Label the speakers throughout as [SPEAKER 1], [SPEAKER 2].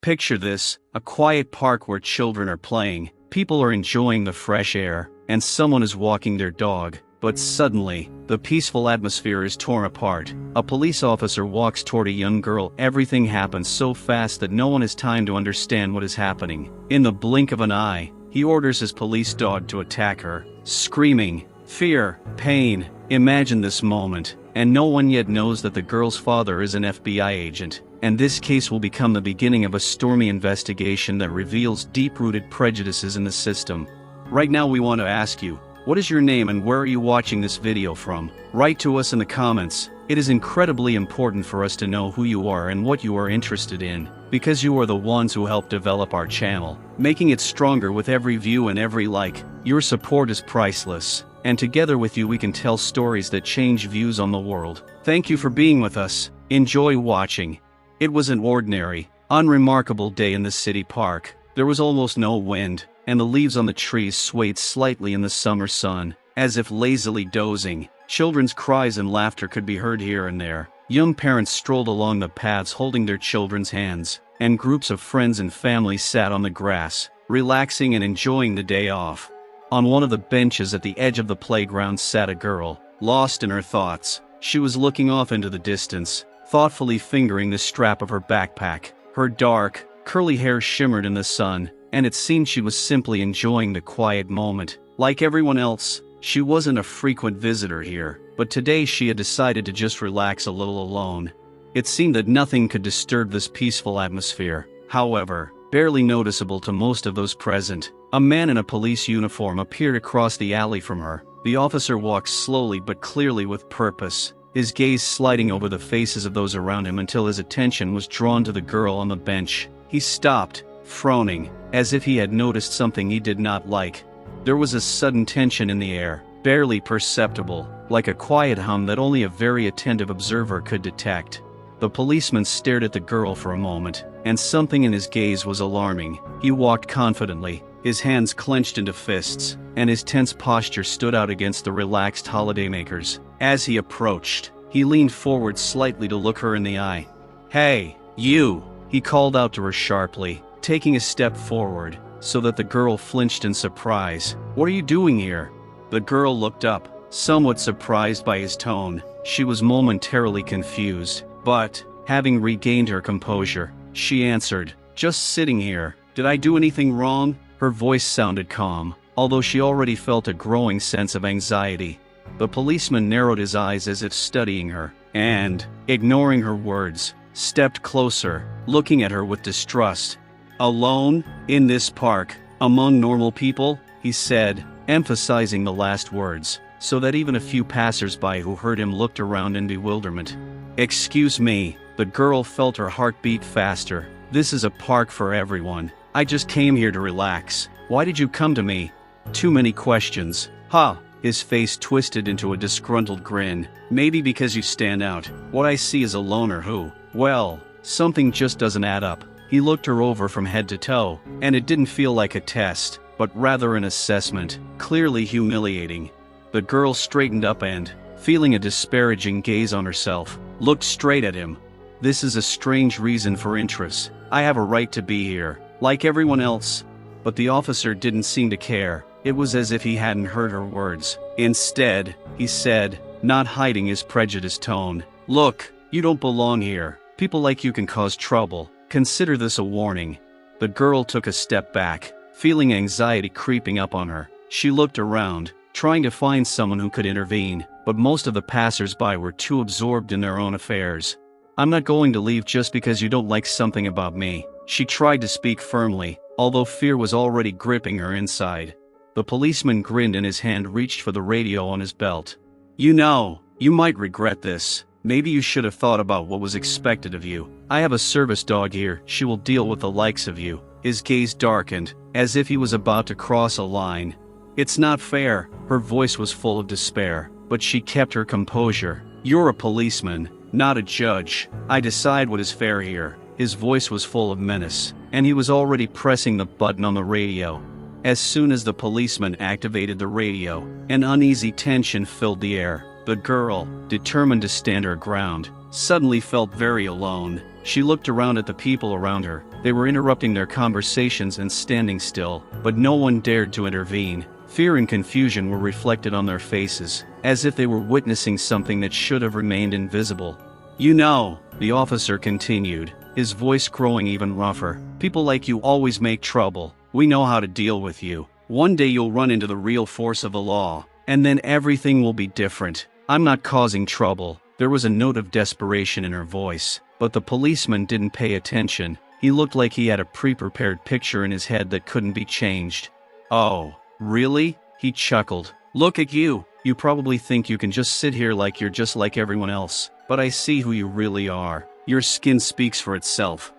[SPEAKER 1] Picture this, a quiet park where children are playing, people are enjoying the fresh air, and someone is walking their dog. But suddenly, the peaceful atmosphere is torn apart. A police officer walks toward a young girl. Everything happens so fast that no one has time to understand what is happening. In the blink of an eye, he orders his police dog to attack her, screaming, fear, pain. Imagine this moment, and no one yet knows that the girl's father is an FBI agent, and this case will become the beginning of a stormy investigation that reveals deep-rooted prejudices in the system. Right now we want to ask you, what is your name and where are you watching this video from? Write to us in the comments. It is incredibly important for us to know who you are and what you are interested in, because you are the ones who help develop our channel, making it stronger with every view and every like. Your support is priceless, and together with you we can tell stories that change views on the world. Thank you for being with us. Enjoy watching. It was an ordinary, unremarkable day in the city park. There was almost no wind, and the leaves on the trees swayed slightly in the summer sun, as if lazily dozing. Children's cries and laughter could be heard here and there. Young parents strolled along the paths holding their children's hands, and groups of friends and families sat on the grass, relaxing and enjoying the day off. On one of the benches at the edge of the playground sat a girl, lost in her thoughts. She was looking off into the distance, thoughtfully fingering the strap of her backpack. Her dark, curly hair shimmered in the sun, and it seemed she was simply enjoying the quiet moment. Like everyone else, she wasn't a frequent visitor here, but today she had decided to just relax a little alone. It seemed that nothing could disturb this peaceful atmosphere. However, barely noticeable to most of those present, a man in a police uniform appeared across the alley from her. The officer walked slowly but clearly with purpose, his gaze sliding over the faces of those around him until his attention was drawn to the girl on the bench. He stopped, frowning, as if he had noticed something he did not like. There was a sudden tension in the air, barely perceptible, like a quiet hum that only a very attentive observer could detect. The policeman stared at the girl for a moment, and something in his gaze was alarming. He walked confidently, his hands clenched into fists, and his tense posture stood out against the relaxed holidaymakers. As he approached, he leaned forward slightly to look her in the eye. "Hey, you!" he called out to her sharply, taking a step forward, so that the girl flinched in surprise. "What are you doing here?" The girl looked up, somewhat surprised by his tone. She was momentarily confused, but, having regained her composure, she answered, "Just sitting here. Did I do anything wrong?" Her voice sounded calm, although she already felt a growing sense of anxiety. The policeman narrowed his eyes as if studying her, and, ignoring her words, stepped closer, looking at her with distrust. "Alone? In this park? Among normal people?" he said, emphasizing the last words, so that even a few passers-by who heard him looked around in bewilderment. "Excuse me." The girl felt her heart beat faster. "This is a park for everyone. I just came here to relax. Why did you come to me?" "Too many questions." "Huh." His face twisted into a disgruntled grin. "Maybe because you stand out. What I see is a loner who, well, something just doesn't add up." He looked her over from head to toe, and it didn't feel like a test, but rather an assessment, clearly humiliating. The girl straightened up and, feeling a disparaging gaze on herself, looked straight at him. "This is a strange reason for interest. I have a right to be here, like everyone else." But the officer didn't seem to care. It was as if he hadn't heard her words. Instead, he said, not hiding his prejudiced tone, "Look, you don't belong here. People like you can cause trouble. Consider this a warning." The girl took a step back, feeling anxiety creeping up on her. She looked around, trying to find someone who could intervene, but most of the passers-by were too absorbed in their own affairs. "I'm not going to leave just because you don't like something about me." She tried to speak firmly, although fear was already gripping her inside. The policeman grinned and his hand reached for the radio on his belt. "You know, you might regret this. Maybe you should have thought about what was expected of you. I have a service dog here. She will deal with the likes of you." His gaze darkened, as if he was about to cross a line. "It's not fair." Her voice was full of despair, but she kept her composure. "You're a policeman, not a judge. I decide what is fair here." His voice was full of menace, and he was already pressing the button on the radio. As soon as the policeman activated the radio, an uneasy tension filled the air. The girl, determined to stand her ground, suddenly felt very alone. She looked around at the people around her, They were interrupting their conversations and standing still, but no one dared to intervene. Fear and confusion were reflected on their faces, as if they were witnessing something that should have remained invisible. "You know," the officer continued, his voice growing even rougher, "people like you always make trouble. We know how to deal with you. One day you'll run into the real force of the law, and then everything will be different. I'm not causing trouble." There was a note of desperation in her voice, but the policeman didn't pay attention. He looked like he had a pre-prepared picture in his head that couldn't be changed. "Oh, really?" he chuckled. "Look at you. You probably think you can just sit here like you're just like everyone else, but I see who you really are. Your skin speaks for itself."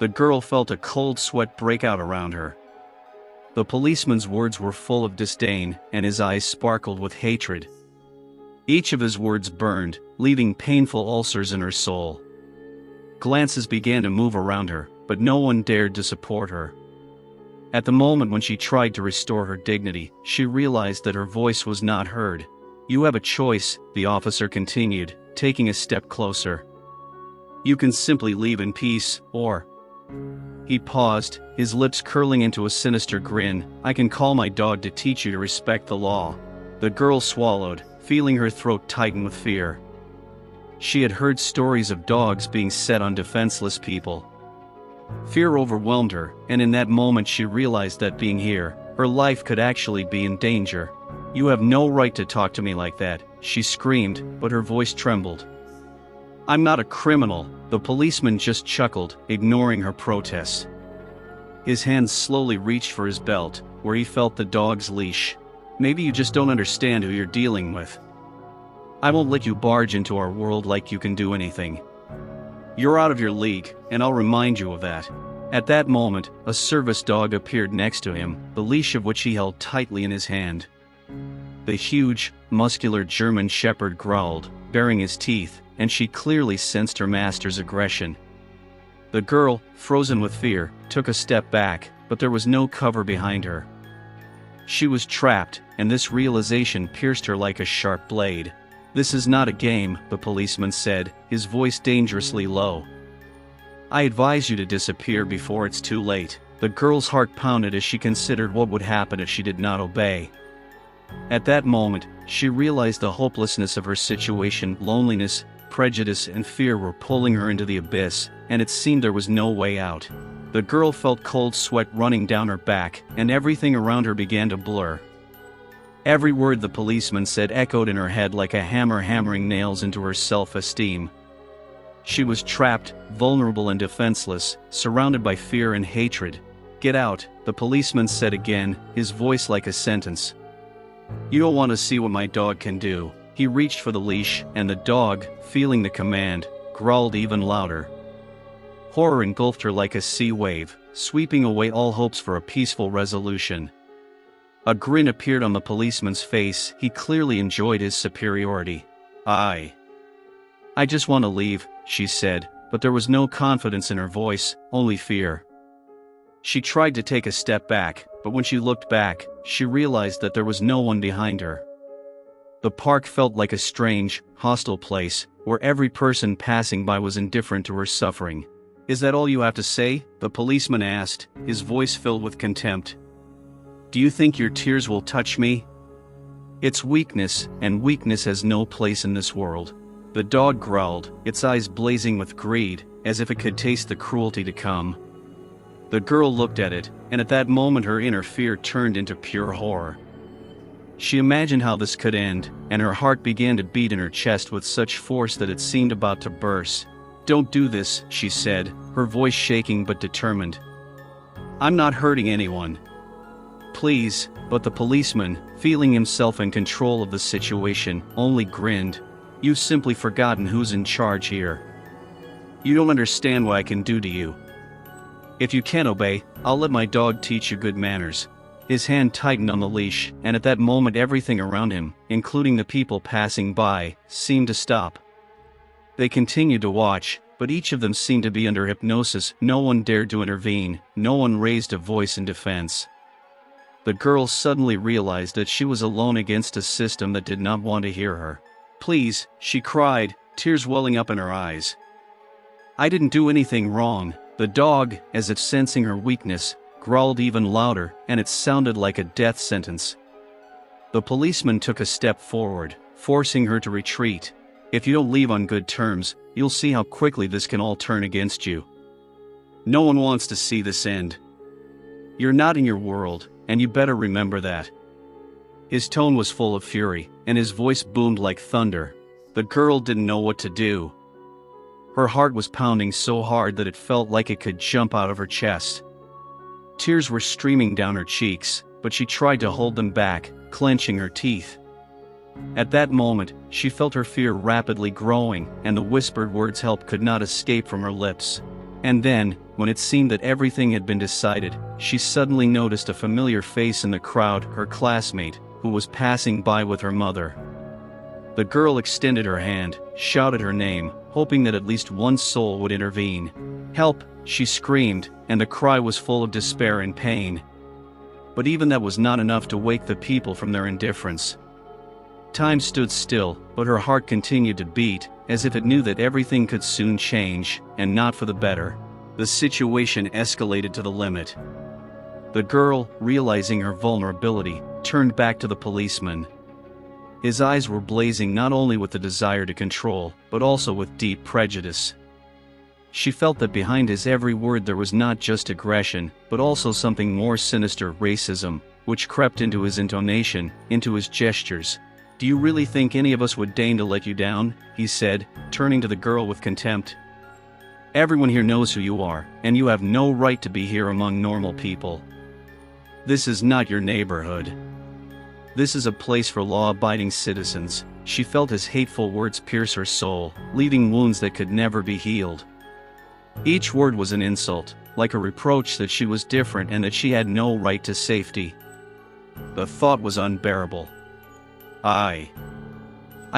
[SPEAKER 1] The girl felt a cold sweat break out around her. The policeman's words were full of disdain, and his eyes sparkled with hatred. Each of his words burned, leaving painful ulcers in her soul. Glances began to move around her, but no one dared to support her. At the moment when she tried to restore her dignity, she realized that her voice was not heard. "You have a choice," the officer continued, taking a step closer. "You can simply leave in peace, or—" He paused, his lips curling into a sinister grin. "I can call my dog to teach you to respect the law." The girl swallowed, feeling her throat tighten with fear. She had heard stories of dogs being set on defenseless people. Fear overwhelmed her, and in that moment she realized that being here, her life could actually be in danger. "You have no right to talk to me like that," she screamed, but her voice trembled. "I'm not a criminal," the policeman just chuckled, ignoring her protests. His hands slowly reached for his belt, where he felt the dog's leash. "Maybe you just don't understand who you're dealing with. I won't let you barge into our world like you can do anything. You're out of your league, and I'll remind you of that." At that moment, a service dog appeared next to him, the leash of which he held tightly in his hand. The huge, muscular German shepherd growled, baring his teeth, and she clearly sensed her master's aggression. The girl, frozen with fear, took a step back, but there was no cover behind her. She was trapped, and this realization pierced her like a sharp blade. "This is not a game," the policeman said, his voice dangerously low. "I advise you to disappear before it's too late." The girl's heart pounded as she considered what would happen if she did not obey. At that moment, she realized the hopelessness of her situation. Loneliness, prejudice, and fear were pulling her into the abyss, and it seemed there was no way out. The girl felt cold sweat running down her back, and everything around her began to blur. Every word the policeman said echoed in her head like a hammer hammering nails into her self-esteem. She was trapped, vulnerable and defenseless, surrounded by fear and hatred. "Get out," the policeman said again, his voice like a sentence. "You don't want to see what my dog can do." He reached for the leash, and the dog, feeling the command, growled even louder. Horror engulfed her like a sea wave, sweeping away all hopes for a peaceful resolution. A grin appeared on the policeman's face. He clearly enjoyed his superiority. I just want to leave," she said, but there was no confidence in her voice, only fear. She tried to take a step back, but when she looked back, she realized that there was no one behind her. The park felt like a strange, hostile place, where every person passing by was indifferent to her suffering. "Is that all you have to say?" the policeman asked, his voice filled with contempt. "Do you think your tears will touch me? It's weakness, and weakness has no place in this world." The dog growled, its eyes blazing with greed, as if it could taste the cruelty to come. The girl looked at it, and at that moment her inner fear turned into pure horror. She imagined how this could end, and her heart began to beat in her chest with such force that it seemed about to burst. "Don't do this," she said, her voice shaking but determined. "I'm not hurting anyone. Please," but the policeman, feeling himself in control of the situation, only grinned. "You've simply forgotten who's in charge here. You don't understand what I can do to you. If you can't obey, I'll let my dog teach you good manners." His hand tightened on the leash, and at that moment everything around him, including the people passing by, seemed to stop. They continued to watch, but each of them seemed to be under hypnosis. No one dared to intervene, no one raised a voice in defense. The girl suddenly realized that she was alone against a system that did not want to hear her. "Please," she cried, tears welling up in her eyes. "I didn't do anything wrong." The dog, as if sensing her weakness, growled even louder, and it sounded like a death sentence. The policeman took a step forward, forcing her to retreat. "If you don't leave on good terms, you'll see how quickly this can all turn against you. No one wants to see this end. You're not in your world, and you better remember that." His tone was full of fury, and his voice boomed like thunder. The girl didn't know what to do. Her heart was pounding so hard that it felt like it could jump out of her chest. Tears were streaming down her cheeks, but she tried to hold them back, clenching her teeth. At that moment, she felt her fear rapidly growing, and the whispered words "help" could not escape from her lips. And then, when it seemed that everything had been decided, she suddenly noticed a familiar face in the crowd, her classmate, who was passing by with her mother. The girl extended her hand, shouted her name, hoping that at least one soul would intervene. "Help!" she screamed, and the cry was full of despair and pain. But even that was not enough to wake the people from their indifference. Time stood still, but her heart continued to beat, as if it knew that everything could soon change, and not for the better. The situation escalated to the limit. The girl, realizing her vulnerability, turned back to the policeman. His eyes were blazing not only with the desire to control, but also with deep prejudice. She felt that behind his every word there was not just aggression, but also something more sinister: racism, which crept into his intonation, into his gestures. "Do you really think any of us would deign to let you down?" he said, turning to the girl with contempt. "Everyone here knows who you are, and you have no right to be here among normal people. This is not your neighborhood. This is a place for law-abiding citizens." She felt his hateful words pierce her soul, leaving wounds that could never be healed. Each word was an insult, like a reproach that she was different and that she had no right to safety. The thought was unbearable. I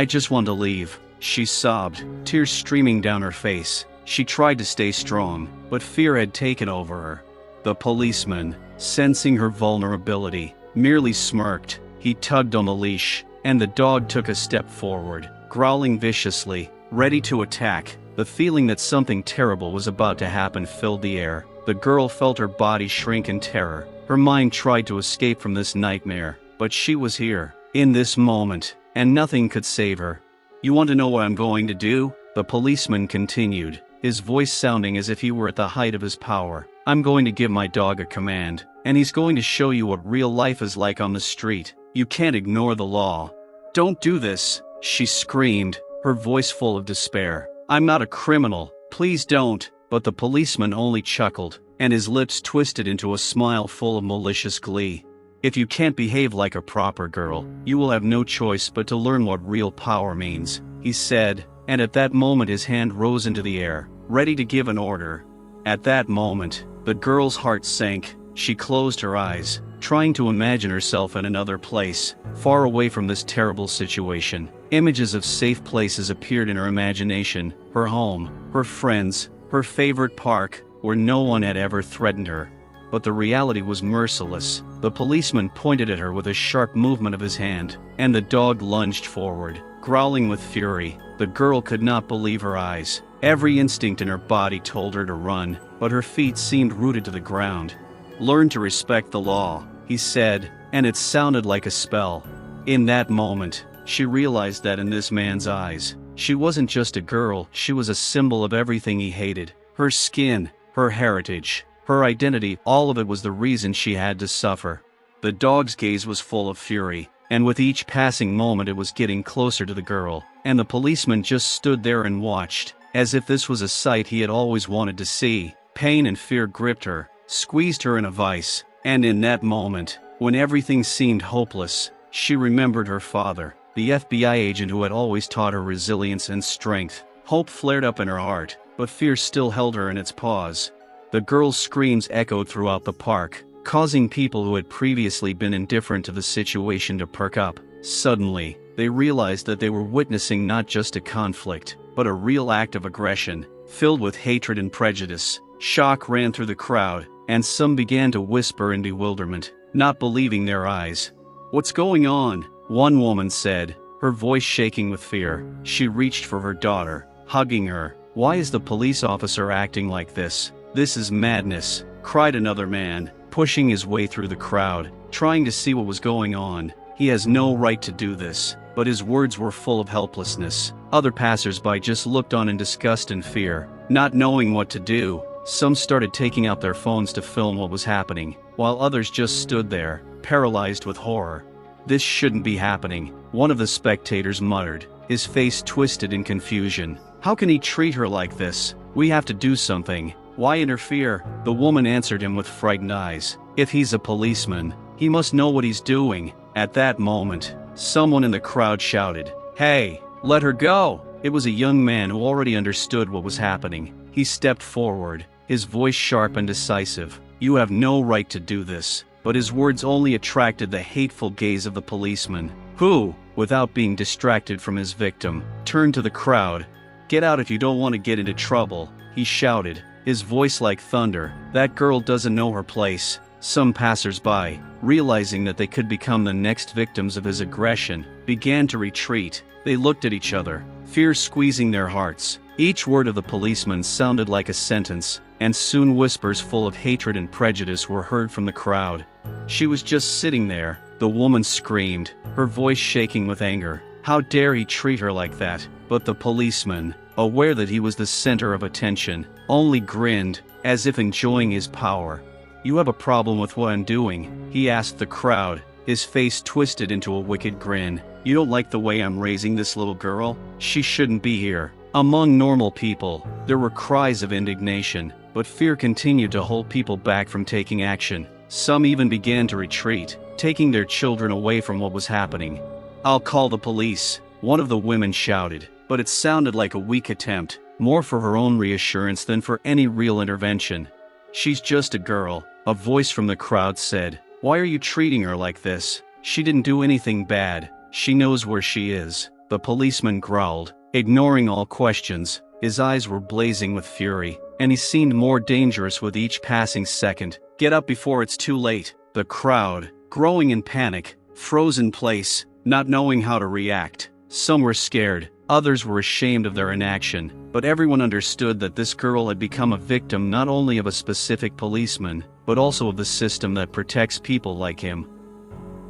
[SPEAKER 1] just want to leave," she sobbed, tears streaming down her face. She tried to stay strong, but fear had taken over her. The policeman, sensing her vulnerability, merely smirked. He tugged on the leash, and the dog took a step forward, growling viciously, ready to attack. The feeling that something terrible was about to happen filled the air. The girl felt her body shrink in terror. Her mind tried to escape from this nightmare, but she was here, in this moment, and nothing could save her. "You want to know what I'm going to do?" the policeman continued, his voice sounding as if he were at the height of his power. "I'm going to give my dog a command, and he's going to show you what real life is like on the street. You can't ignore the law." "Don't do this," she screamed, her voice full of despair. "I'm not a criminal, please don't." But the policeman only chuckled, and his lips twisted into a smile full of malicious glee. "If you can't behave like a proper girl, you will have no choice but to learn what real power means," he said, and at that moment his hand rose into the air, ready to give an order. At that moment, the girl's heart sank. She closed her eyes, trying to imagine herself in another place, far away from this terrible situation. Images of safe places appeared in her imagination: her home, her friends, her favorite park, where no one had ever threatened her. But the reality was merciless. The policeman pointed at her with a sharp movement of his hand, and the dog lunged forward, growling with fury. The girl could not believe her eyes. Every instinct in her body told her to run, but her feet seemed rooted to the ground. "Learn to respect the law," he said, and it sounded like a spell. In that moment, she realized that in this man's eyes, she wasn't just a girl, she was a symbol of everything he hated. Her skin, her heritage, her identity, all of it was the reason she had to suffer. The dog's gaze was full of fury, and with each passing moment it was getting closer to the girl, and the policeman just stood there and watched, as if this was a sight he had always wanted to see. Pain and fear gripped her, squeezed her in a vice, and in that moment, when everything seemed hopeless, she remembered her father, the FBI agent who had always taught her resilience and strength. Hope flared up in her heart, but fear still held her in its paws. The girl's screams echoed throughout the park, causing people who had previously been indifferent to the situation to perk up. Suddenly, they realized that they were witnessing not just a conflict, but a real act of aggression, filled with hatred and prejudice. Shock ran through the crowd, and some began to whisper in bewilderment, not believing their eyes. "What's going on?" one woman said, her voice shaking with fear. She reached for her daughter, hugging her. "Why is the police officer acting like this?" "This is madness," cried another man, pushing his way through the crowd, trying to see what was going on. "He has no right to do this," but his words were full of helplessness. Other passers-by just looked on in disgust and fear, not knowing what to do. Some started taking out their phones to film what was happening, while others just stood there, paralyzed with horror. "This shouldn't be happening," one of the spectators muttered, his face twisted in confusion. "How can he treat her like this? We have to do something. Why interfere?" The woman answered him with frightened eyes. "If he's a policeman, he must know what he's doing." At that moment, someone in the crowd shouted, "Hey, let her go!" It was a young man who already understood what was happening. He stepped forward, his voice sharp and decisive. "You have no right to do this." But his words only attracted the hateful gaze of the policeman, who, without being distracted from his victim, turned to the crowd. "Get out if you don't want to get into trouble," he shouted, his voice like thunder. "That girl doesn't know her place." Some passers-by, realizing that they could become the next victims of his aggression, began to retreat. They looked at each other, fear squeezing their hearts. Each word of the policeman sounded like a sentence, and soon whispers full of hatred and prejudice were heard from the crowd. "She was just sitting there," the woman screamed, her voice shaking with anger. "How dare he treat her like that?" But the policeman, aware that he was the center of attention, only grinned, as if enjoying his power. "You have a problem with what I'm doing?" he asked the crowd, his face twisted into a wicked grin. "You don't like the way I'm raising this little girl? She shouldn't be here." Among normal people, there were cries of indignation, but fear continued to hold people back from taking action. Some even began to retreat, taking their children away from what was happening. "I'll call the police," one of the women shouted, but it sounded like a weak attempt, more for her own reassurance than for any real intervention. "She's just a girl," a voice from the crowd said. "Why are you treating her like this? She didn't do anything bad. She knows where she is." The policeman growled, ignoring all questions. His eyes were blazing with fury, and he seemed more dangerous with each passing second. "Get up before it's too late." The crowd, growing in panic, froze in place, not knowing how to react. Some were scared, others were ashamed of their inaction, but everyone understood that this girl had become a victim not only of a specific policeman, but also of the system that protects people like him.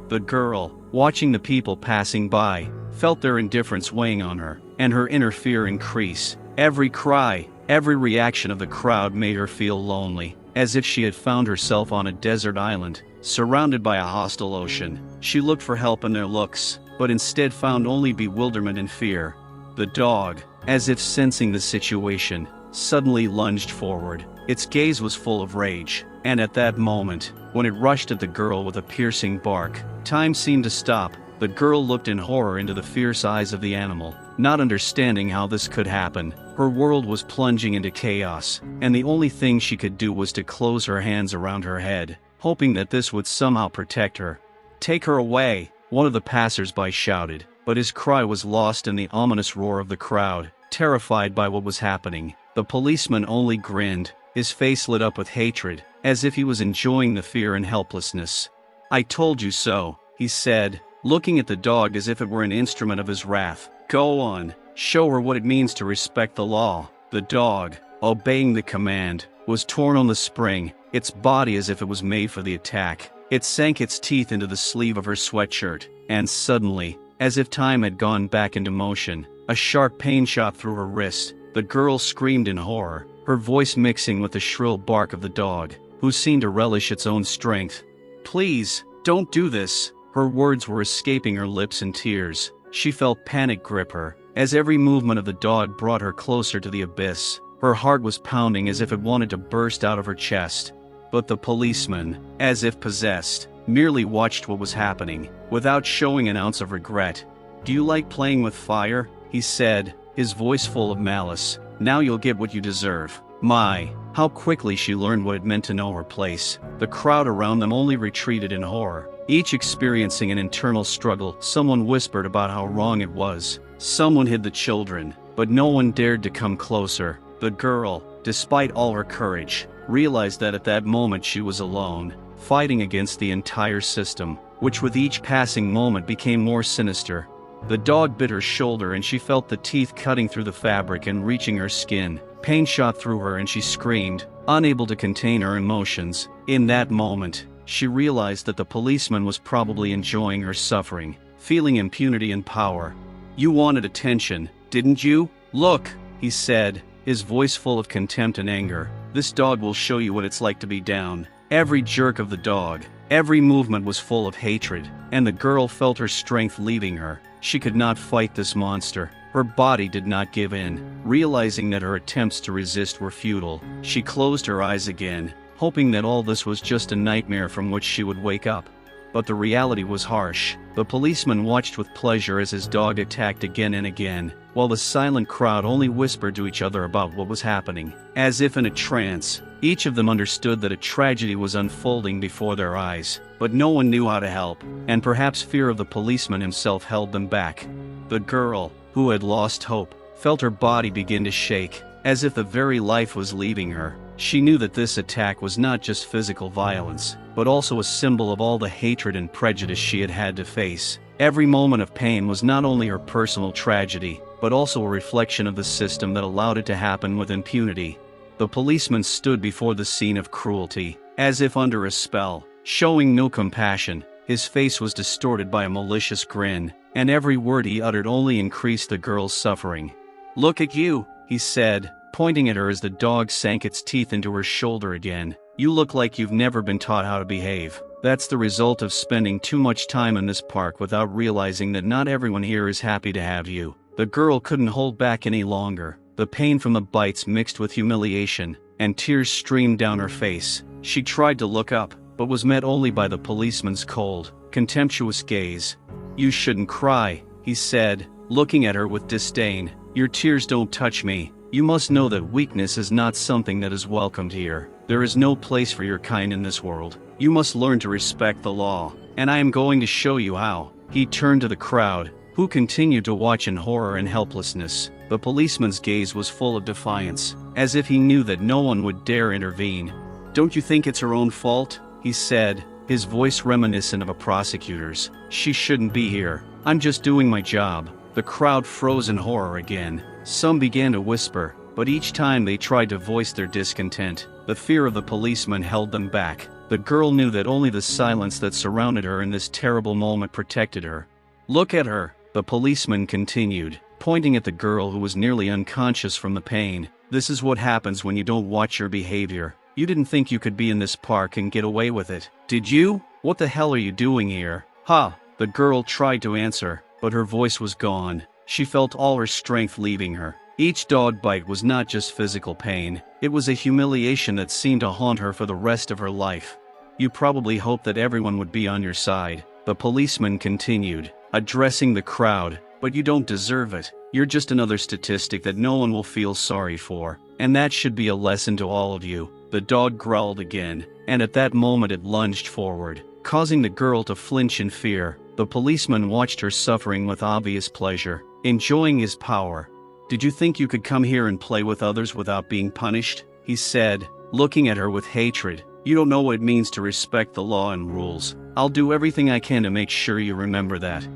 [SPEAKER 1] The girl, watching the people passing by, felt their indifference weighing on her, and her inner fear increase. Every cry, every reaction of the crowd made her feel lonely, as if she had found herself on a desert island, surrounded by a hostile ocean. She looked for help in their looks, but instead found only bewilderment and fear. The dog, as if sensing the situation, suddenly lunged forward. Its gaze was full of rage, and at that moment, when it rushed at the girl with a piercing bark, time seemed to stop. The girl looked in horror into the fierce eyes of the animal, not understanding how this could happen. Her world was plunging into chaos, and the only thing she could do was to close her hands around her head, hoping that this would somehow protect her. "Take her away," one of the passers-by shouted, but his cry was lost in the ominous roar of the crowd, terrified by what was happening. The policeman only grinned, his face lit up with hatred, as if he was enjoying the fear and helplessness. "I told you so," he said, looking at the dog as if it were an instrument of his wrath. "Go on, show her what it means to respect the law." The dog, obeying the command, was torn on the spring, its body as if it was made for the attack. It sank its teeth into the sleeve of her sweatshirt, and suddenly, as if time had gone back into motion, a sharp pain shot through her wrist. The girl screamed in horror, her voice mixing with the shrill bark of the dog, who seemed to relish its own strength. "Please, don't do this." Her words were escaping her lips in tears. She felt panic grip her, as every movement of the dog brought her closer to the abyss. Her heart was pounding as if it wanted to burst out of her chest. But the policeman, as if possessed, merely watched what was happening, without showing an ounce of regret. "Do you like playing with fire?" he said, his voice full of malice. "Now you'll get what you deserve." My, how quickly she learned what it meant to know her place. The crowd around them only retreated in horror, each experiencing an internal struggle. Someone whispered about how wrong it was. Someone hid the children, but no one dared to come closer. The girl, despite all her courage, realized that at that moment she was alone, fighting against the entire system, which with each passing moment became more sinister. The dog bit her shoulder and she felt the teeth cutting through the fabric and reaching her skin. Pain shot through her and she screamed, unable to contain her emotions. In that moment, she realized that the policeman was probably enjoying her suffering, feeling impunity and power. "You wanted attention, didn't you? Look," he said, his voice full of contempt and anger. "This dog will show you what it's like to be down." Every jerk of the dog, every movement was full of hatred, and the girl felt her strength leaving her. She could not fight this monster. Her body did not give in. Realizing that her attempts to resist were futile, she closed her eyes again, hoping that all this was just a nightmare from which she would wake up. But the reality was harsh. The policeman watched with pleasure as his dog attacked again and again, while the silent crowd only whispered to each other about what was happening. As if in a trance, each of them understood that a tragedy was unfolding before their eyes, but no one knew how to help, and perhaps fear of the policeman himself held them back. The girl, who had lost hope, felt her body begin to shake, as if the very life was leaving her. She knew that this attack was not just physical violence, but also a symbol of all the hatred and prejudice she had had to face. Every moment of pain was not only her personal tragedy, but also a reflection of the system that allowed it to happen with impunity. The policeman stood before the scene of cruelty, as if under a spell, showing no compassion. His face was distorted by a malicious grin, and every word he uttered only increased the girl's suffering. "Look at you," he said, pointing at her as the dog sank its teeth into her shoulder again. "You look like you've never been taught how to behave. That's the result of spending too much time in this park without realizing that not everyone here is happy to have you." The girl couldn't hold back any longer. The pain from the bites mixed with humiliation, and tears streamed down her face. She tried to look up, but was met only by the policeman's cold, contemptuous gaze. "You shouldn't cry," he said, looking at her with disdain. "Your tears don't touch me. You must know that weakness is not something that is welcomed here. There is no place for your kind in this world. You must learn to respect the law, and I am going to show you how." He turned to the crowd, who continued to watch in horror and helplessness. The policeman's gaze was full of defiance, as if he knew that no one would dare intervene. "Don't you think it's her own fault?" he said, his voice reminiscent of a prosecutor's. "She shouldn't be here. I'm just doing my job." The crowd froze in horror again. Some began to whisper, but each time they tried to voice their discontent, the fear of the policeman held them back. The girl knew that only the silence that surrounded her in this terrible moment protected her. "Look at her," the policeman continued, pointing at the girl who was nearly unconscious from the pain. "This is what happens when you don't watch your behavior. You didn't think you could be in this park and get away with it, did you? What the hell are you doing here?" "Ha!" The girl tried to answer, but her voice was gone. She felt all her strength leaving her. Each dog bite was not just physical pain, it was a humiliation that seemed to haunt her for the rest of her life. "You probably hoped that everyone would be on your side," the policeman continued, addressing the crowd, "but you don't deserve it. You're just another statistic that no one will feel sorry for, and that should be a lesson to all of you." The dog growled again, and at that moment it lunged forward, causing the girl to flinch in fear. The policeman watched her suffering with obvious pleasure, enjoying his power. "Did you think you could come here and play with others without being punished?" he said, looking at her with hatred. "You don't know what it means to respect the law and rules. I'll do everything I can to make sure you remember that."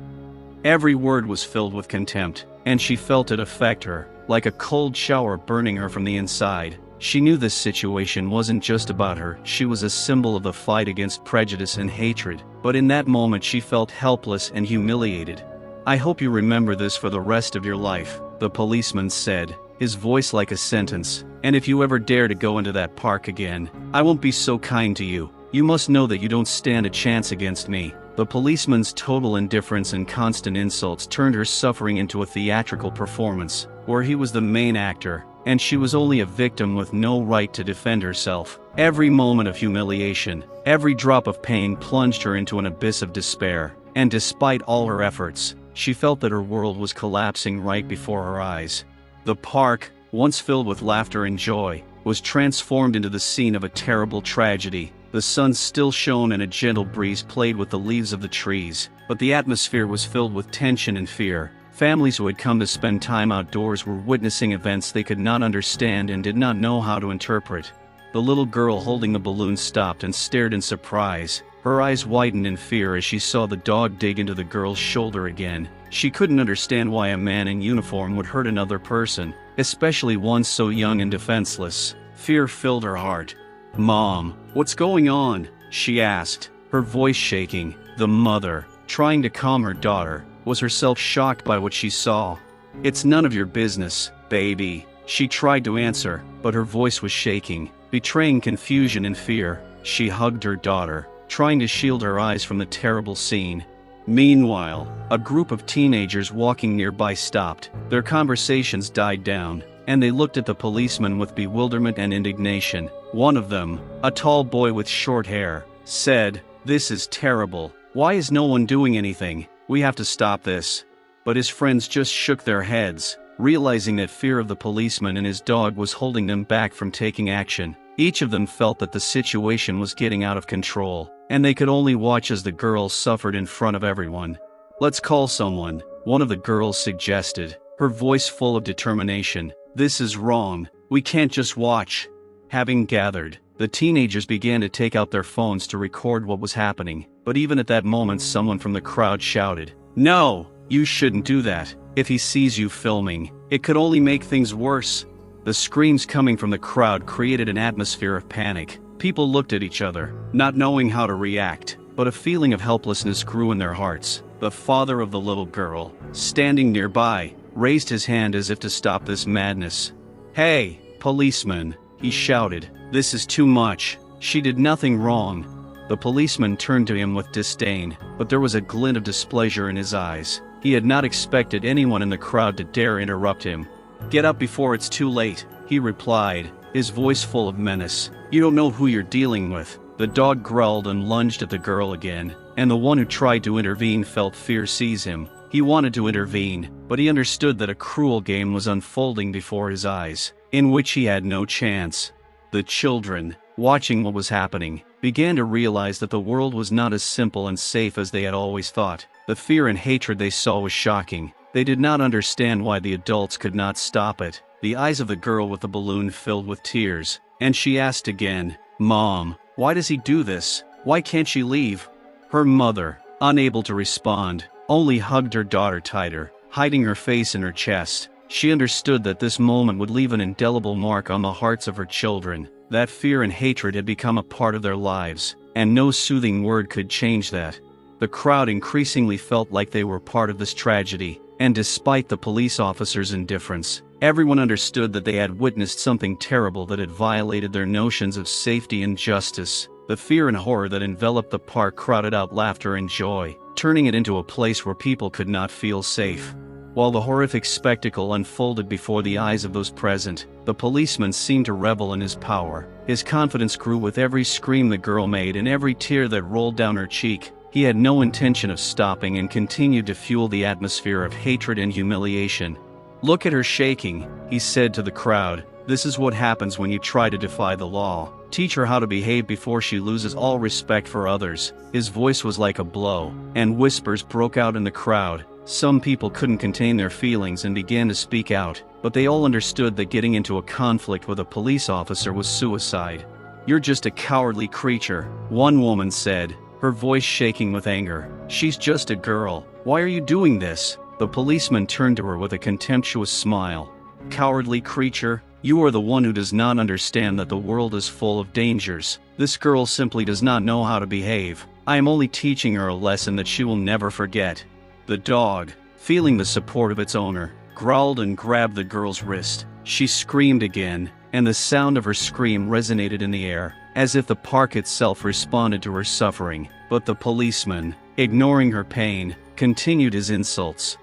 [SPEAKER 1] Every word was filled with contempt, and she felt it affect her, like a cold shower burning her from the inside. She knew this situation wasn't just about her, she was a symbol of the fight against prejudice and hatred, but in that moment she felt helpless and humiliated. "I hope you remember this for the rest of your life," the policeman said, his voice like a sentence, "and if you ever dare to go into that park again, I won't be so kind to you. You must know that you don't stand a chance against me." The policeman's total indifference and constant insults turned her suffering into a theatrical performance, where he was the main actor, and she was only a victim with no right to defend herself. Every moment of humiliation, every drop of pain plunged her into an abyss of despair, and despite all her efforts, she felt that her world was collapsing right before her eyes. The park, once filled with laughter and joy, was transformed into the scene of a terrible tragedy. The sun still shone and a gentle breeze played with the leaves of the trees, but the atmosphere was filled with tension and fear. Families who had come to spend time outdoors were witnessing events they could not understand and did not know how to interpret. The little girl holding the balloon stopped and stared in surprise. Her eyes widened in fear as she saw the dog dig into the girl's shoulder again. She couldn't understand why a man in uniform would hurt another person. especially one so young and defenseless. Fear filled her heart. "Mom, what's going on?" she asked, her voice shaking. The mother, trying to calm her daughter, was herself shocked by what she saw. "It's none of your business, baby," she tried to answer, but her voice was shaking, betraying confusion and fear. She hugged her daughter, trying to shield her eyes from the terrible scene. Meanwhile, a group of teenagers walking nearby stopped. Their conversations died down, and they looked at the policeman with bewilderment and indignation. One of them, a tall boy with short hair, said, "This is terrible. Why is no one doing anything? We have to stop this." But his friends just shook their heads, realizing that fear of the policeman and his dog was holding them back from taking action. Each of them felt that the situation was getting out of control, and they could only watch as the girls suffered in front of everyone. "Let's call someone," one of the girls suggested, her voice full of determination. "This is wrong. We can't just watch." Having gathered, the teenagers began to take out their phones to record what was happening, but even at that moment someone from the crowd shouted, "No, you shouldn't do that. If he sees you filming, it could only make things worse." The screams coming from the crowd created an atmosphere of panic. People looked at each other, not knowing how to react, but a feeling of helplessness grew in their hearts. The father of the little girl, standing nearby, raised his hand as if to stop this madness. "Hey, policeman," he shouted, "this is too much. She did nothing wrong." The policeman turned to him with disdain, but there was a glint of displeasure in his eyes. He had not expected anyone in the crowd to dare interrupt him. "Get up before it's too late," he replied, his voice full of menace. "You don't know who you're dealing with." The dog growled and lunged at the girl again, and the one who tried to intervene felt fear seize him. He wanted to intervene, but he understood that a cruel game was unfolding before his eyes, in which he had no chance. The children, watching what was happening, began to realize that the world was not as simple and safe as they had always thought. The fear and hatred they saw was shocking. They did not understand why the adults could not stop it. The eyes of the girl with the balloon filled with tears, and she asked again, "Mom, why does he do this? Why can't she leave?" Her mother, unable to respond, only hugged her daughter tighter, hiding her face in her chest. She understood that this moment would leave an indelible mark on the hearts of her children. That fear and hatred had become a part of their lives, and no soothing word could change that. The crowd increasingly felt like they were part of this tragedy, and despite the police officers' indifference, everyone understood that they had witnessed something terrible that had violated their notions of safety and justice. The fear and horror that enveloped the park crowded out laughter and joy, turning it into a place where people could not feel safe. While the horrific spectacle unfolded before the eyes of those present, the policeman seemed to revel in his power. His confidence grew with every scream the girl made and every tear that rolled down her cheek. He had no intention of stopping and continued to fuel the atmosphere of hatred and humiliation. "Look at her shaking," he said to the crowd. "This is what happens when you try to defy the law. Teach her how to behave before she loses all respect for others." His voice was like a blow, and whispers broke out in the crowd. Some people couldn't contain their feelings and began to speak out, but they all understood that getting into a conflict with a police officer was suicide. "You're just a cowardly creature," one woman said, her voice shaking with anger. "She's just a girl. Why are you doing this?" The policeman turned to her with a contemptuous smile. "Cowardly creature, you are the one who does not understand that the world is full of dangers. This girl simply does not know how to behave. I am only teaching her a lesson that she will never forget." The dog, feeling the support of its owner, growled and grabbed the girl's wrist. She screamed again, and the sound of her scream resonated in the air, as if the park itself responded to her suffering. But the policeman, ignoring her pain, continued his insults.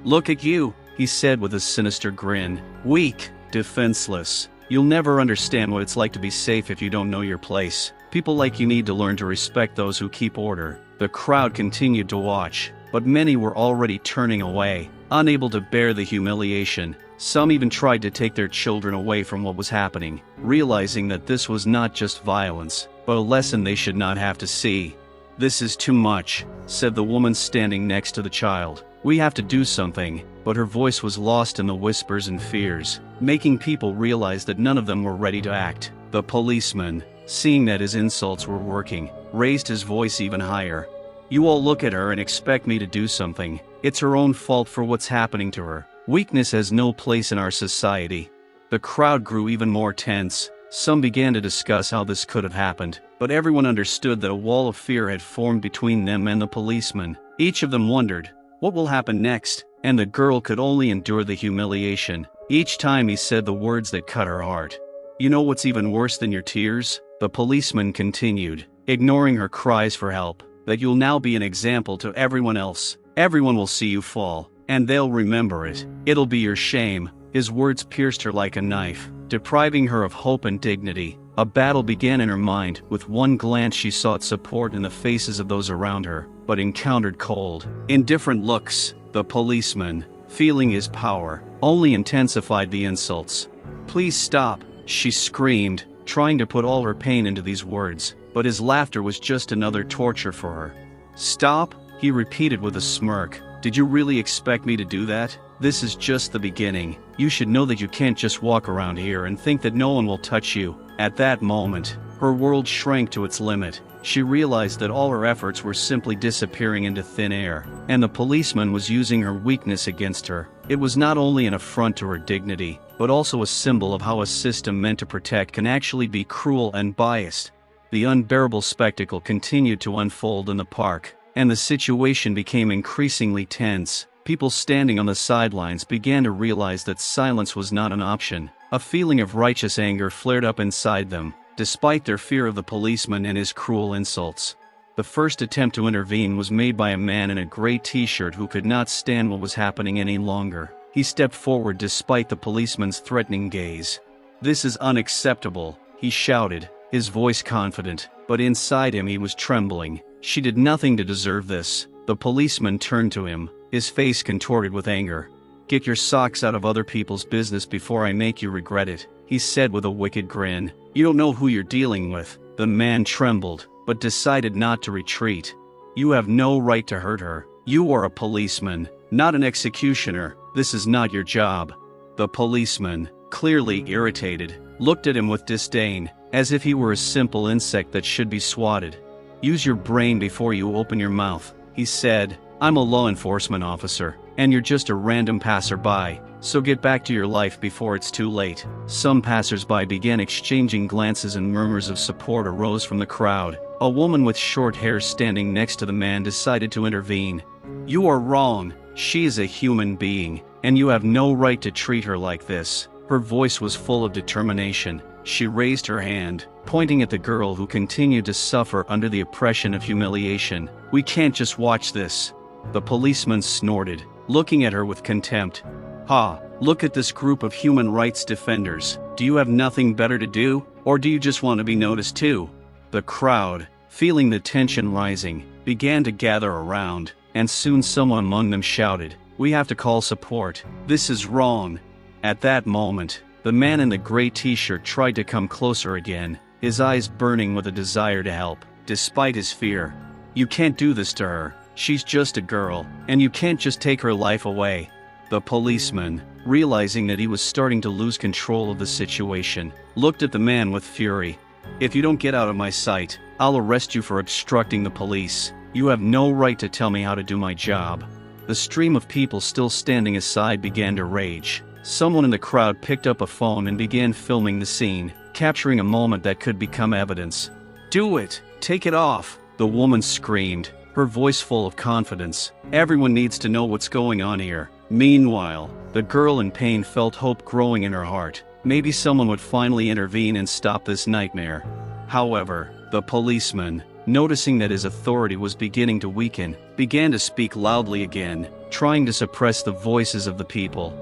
[SPEAKER 1] "Look at you," he said with a sinister grin. "Weak, defenseless. You'll never understand what it's like to be safe if you don't know your place. People like you need to learn to respect those who keep order." The crowd continued to watch, but many were already turning away, unable to bear the humiliation. Some even tried to take their children away from what was happening, realizing that this was not just violence, but a lesson they should not have to see. "This is too much," said the woman standing next to the child. "We have to do something," but her voice was lost in the whispers and fears, making people realize that none of them were ready to act. The policeman, seeing that his insults were working, raised his voice even higher. "You all look at her and expect me to do something. It's her own fault for what's happening to her. Weakness has no place in our society. The crowd grew even more tense. Some began to discuss how this could have happened, but everyone understood that a wall of fear had formed between them and the policeman. Each of them wondered, what will happen next? And the girl could only endure the humiliation. Each time he said the words that cut her heart. You know what's even worse than your tears? The policeman continued, ignoring her cries for help. That you'll now be an example to everyone else. Everyone will see you fall, and they'll remember it. It'll be your shame. His words pierced her like a knife, depriving her of hope and dignity. A battle began in her mind. With one glance she sought support in the faces of those around her, but encountered cold, indifferent looks. The policeman, feeling his power, only intensified the insults. Please stop, she screamed, trying to put all her pain into these words, but his laughter was just another torture for her. Stop, he repeated with a smirk. Did you really expect me to do that? This is just the beginning. You should know that you can't just walk around here and think that no one will touch you. At that moment, her world shrank to its limit. She realized that all her efforts were simply disappearing into thin air, and the policeman was using her weakness against her. It was not only an affront to her dignity, but also a symbol of how a system meant to protect can actually be cruel and biased. The unbearable spectacle continued to unfold in the park, and the situation became increasingly tense. People standing on the sidelines began to realize that silence was not an option. A feeling of righteous anger flared up inside them, despite their fear of the policeman and his cruel insults. The first attempt to intervene was made by a man in a gray t-shirt who could not stand what was happening any longer. He stepped forward despite the policeman's threatening gaze. "This is unacceptable," he shouted, his voice confident, but inside him he was trembling. She did nothing to deserve this. The policeman turned to him, his face contorted with anger. "Get your socks out of other people's business before I make you regret it," he said with a wicked grin. "You don't know who you're dealing with." The man trembled, but decided not to retreat. "You have no right to hurt her. You are a policeman, not an executioner. This is not your job." The policeman, clearly irritated, looked at him with disdain, as if he were a simple insect that should be swatted. "Use your brain before you open your mouth," he said. "I'm a law enforcement officer, and you're just a random passerby, so get back to your life before it's too late." Some passersby began exchanging glances, and murmurs of support arose from the crowd. A woman with short hair standing next to the man decided to intervene. "You are wrong. She is a human being, and you have no right to treat her like this." Her voice was full of determination. She raised her hand, pointing at the girl who continued to suffer under the oppression of humiliation. "We can't just watch this." The policeman snorted, looking at her with contempt. "Ha, look at this group of human rights defenders. Do you have nothing better to do, or do you just want to be noticed too?" The crowd, feeling the tension rising, began to gather around, and soon someone among them shouted, "We have to call support. This is wrong." At that moment, the man in the gray t-shirt tried to come closer again, his eyes burning with a desire to help, despite his fear. "You can't do this to her. She's just a girl, and you can't just take her life away." The policeman, realizing that he was starting to lose control of the situation, looked at the man with fury. "If you don't get out of my sight, I'll arrest you for obstructing the police. You have no right to tell me how to do my job." The stream of people still standing aside began to rage. Someone in the crowd picked up a phone and began filming the scene, capturing a moment that could become evidence. "Do it! Take it off!" the woman screamed, her voice full of confidence. "Everyone needs to know what's going on here." Meanwhile, the girl in pain felt hope growing in her heart. Maybe someone would finally intervene and stop this nightmare. However, the policeman, noticing that his authority was beginning to weaken, began to speak loudly again, trying to suppress the voices of the people.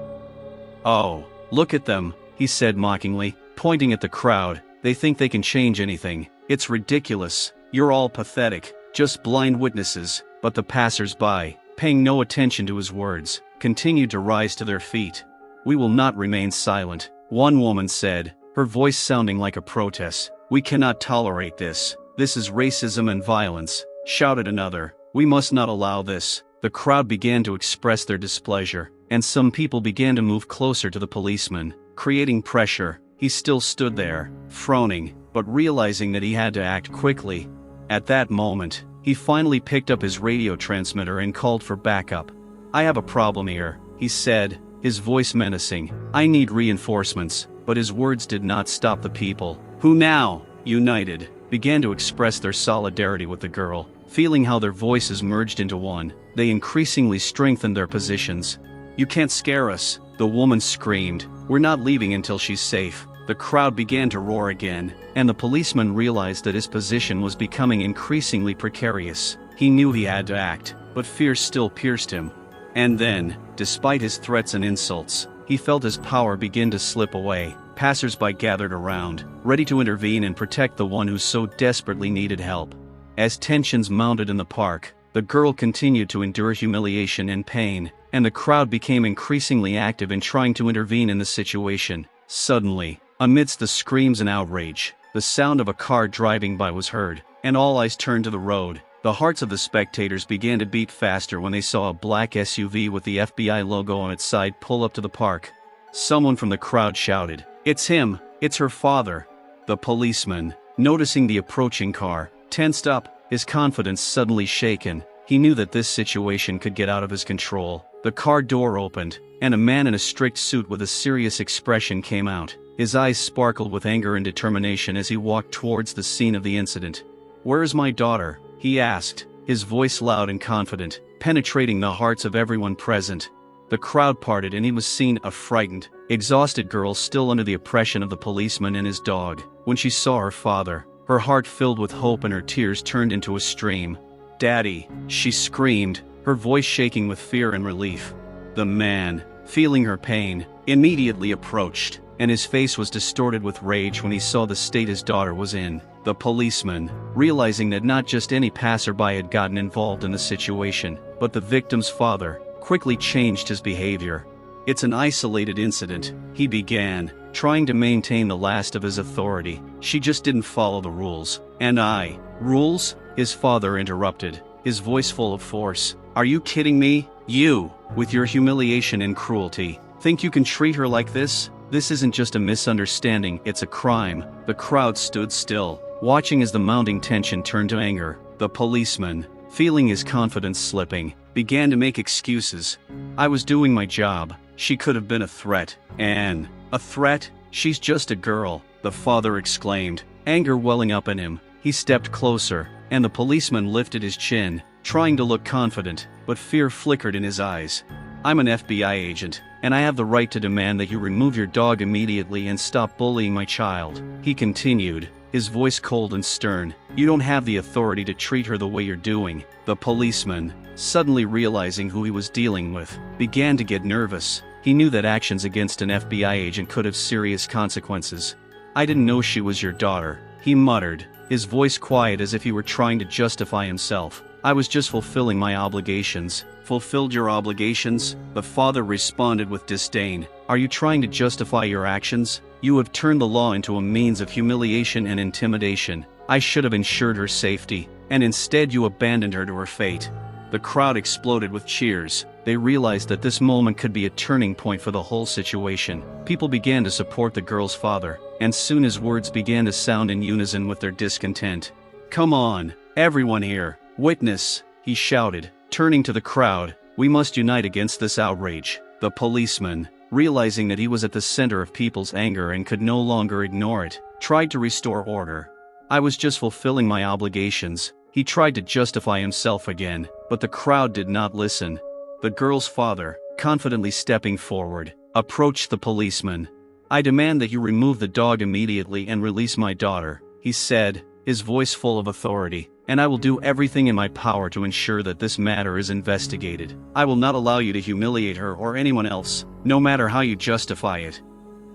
[SPEAKER 1] "Oh, look at them," he said mockingly, pointing at the crowd. "They think they can change anything. It's ridiculous. You're all pathetic, just blind witnesses." But the passers-by, paying no attention to his words, continued to rise to their feet. "We will not remain silent," one woman said, her voice sounding like a protest. "We cannot tolerate this. This is racism and violence," shouted another. "We must not allow this." The crowd began to express their displeasure, and some people began to move closer to the policeman, creating pressure. He still stood there, frowning, but realizing that he had to act quickly. At that moment, he finally picked up his radio transmitter and called for backup. "I have a problem here," he said, his voice menacing. "I need reinforcements," but his words did not stop the people, who now, united, began to express their solidarity with the girl. Feeling how their voices merged into one, they increasingly strengthened their positions. "You can't scare us," the woman screamed. "We're not leaving until she's safe." The crowd began to roar again, and the policeman realized that his position was becoming increasingly precarious. He knew he had to act, but fear still pierced him. And then, despite his threats and insults, he felt his power begin to slip away. Passers-by gathered around, ready to intervene and protect the one who so desperately needed help. As tensions mounted in the park, the girl continued to endure humiliation and pain, and the crowd became increasingly active in trying to intervene in the situation. Suddenly, amidst the screams and outrage, the sound of a car driving by was heard, and all eyes turned to the road. The hearts of the spectators began to beat faster when they saw a black SUV with the FBI logo on its side pull up to the park. Someone from the crowd shouted, "It's him! It's her father!" The policeman, noticing the approaching car, tensed up, his confidence suddenly shaken. He knew that this situation could get out of his control. The car door opened, and a man in a strict suit with a serious expression came out. His eyes sparkled with anger and determination as he walked towards the scene of the incident. "Where is my daughter?" he asked, his voice loud and confident, penetrating the hearts of everyone present. The crowd parted and he was seen a frightened, exhausted girl still under the oppression of the policeman and his dog. When she saw her father, her heart filled with hope and her tears turned into a stream. "Daddy!" she screamed, her voice shaking with fear and relief. The man, feeling her pain, immediately approached, and his face was distorted with rage when he saw the state his daughter was in. The policeman, realizing that not just any passerby had gotten involved in the situation, but the victim's father, quickly changed his behavior. "It's an isolated incident," he began, trying to maintain the last of his authority. "She just didn't follow the rules." "And I? Rules?" his father interrupted, his voice full of force. "Are you kidding me? You, with your humiliation and cruelty, think you can treat her like this? This isn't just a misunderstanding, it's a crime." The crowd stood still, watching as the mounting tension turned to anger. The policeman, feeling his confidence slipping, began to make excuses. "I was doing my job. She could have been a threat." "Anne, a threat? She's just a girl," the father exclaimed, anger welling up in him. He stepped closer, and the policeman lifted his chin, trying to look confident, but fear flickered in his eyes. "I'm an FBI agent, and I have the right to demand that you remove your dog immediately and stop bullying my child," he continued, his voice cold and stern. "You don't have the authority to treat her the way you're doing." The policeman, suddenly realizing who he was dealing with, began to get nervous. He knew that actions against an FBI agent could have serious consequences. "I didn't know she was your daughter," he muttered, his voice quiet as if he were trying to justify himself. "I was just fulfilling my obligations." "Fulfilled your obligations?" the father responded with disdain. "Are you trying to justify your actions? You have turned the law into a means of humiliation and intimidation. I should have ensured her safety, and instead you abandoned her to her fate." The crowd exploded with cheers. They realized that this moment could be a turning point for the whole situation. People began to support the girl's father, and soon his words began to sound in unison with their discontent. "Come on, everyone here, witness," he shouted, turning to the crowd. "We must unite against this outrage." The policeman, realizing that he was at the center of people's anger and could no longer ignore it, tried to restore order. "I was just fulfilling my obligations." He tried to justify himself again, but the crowd did not listen. The girl's father, confidently stepping forward, approached the policeman. "I demand that you remove the dog immediately and release my daughter," he said, his voice full of authority, "and I will do everything in my power to ensure that this matter is investigated. I will not allow you to humiliate her or anyone else, no matter how you justify it."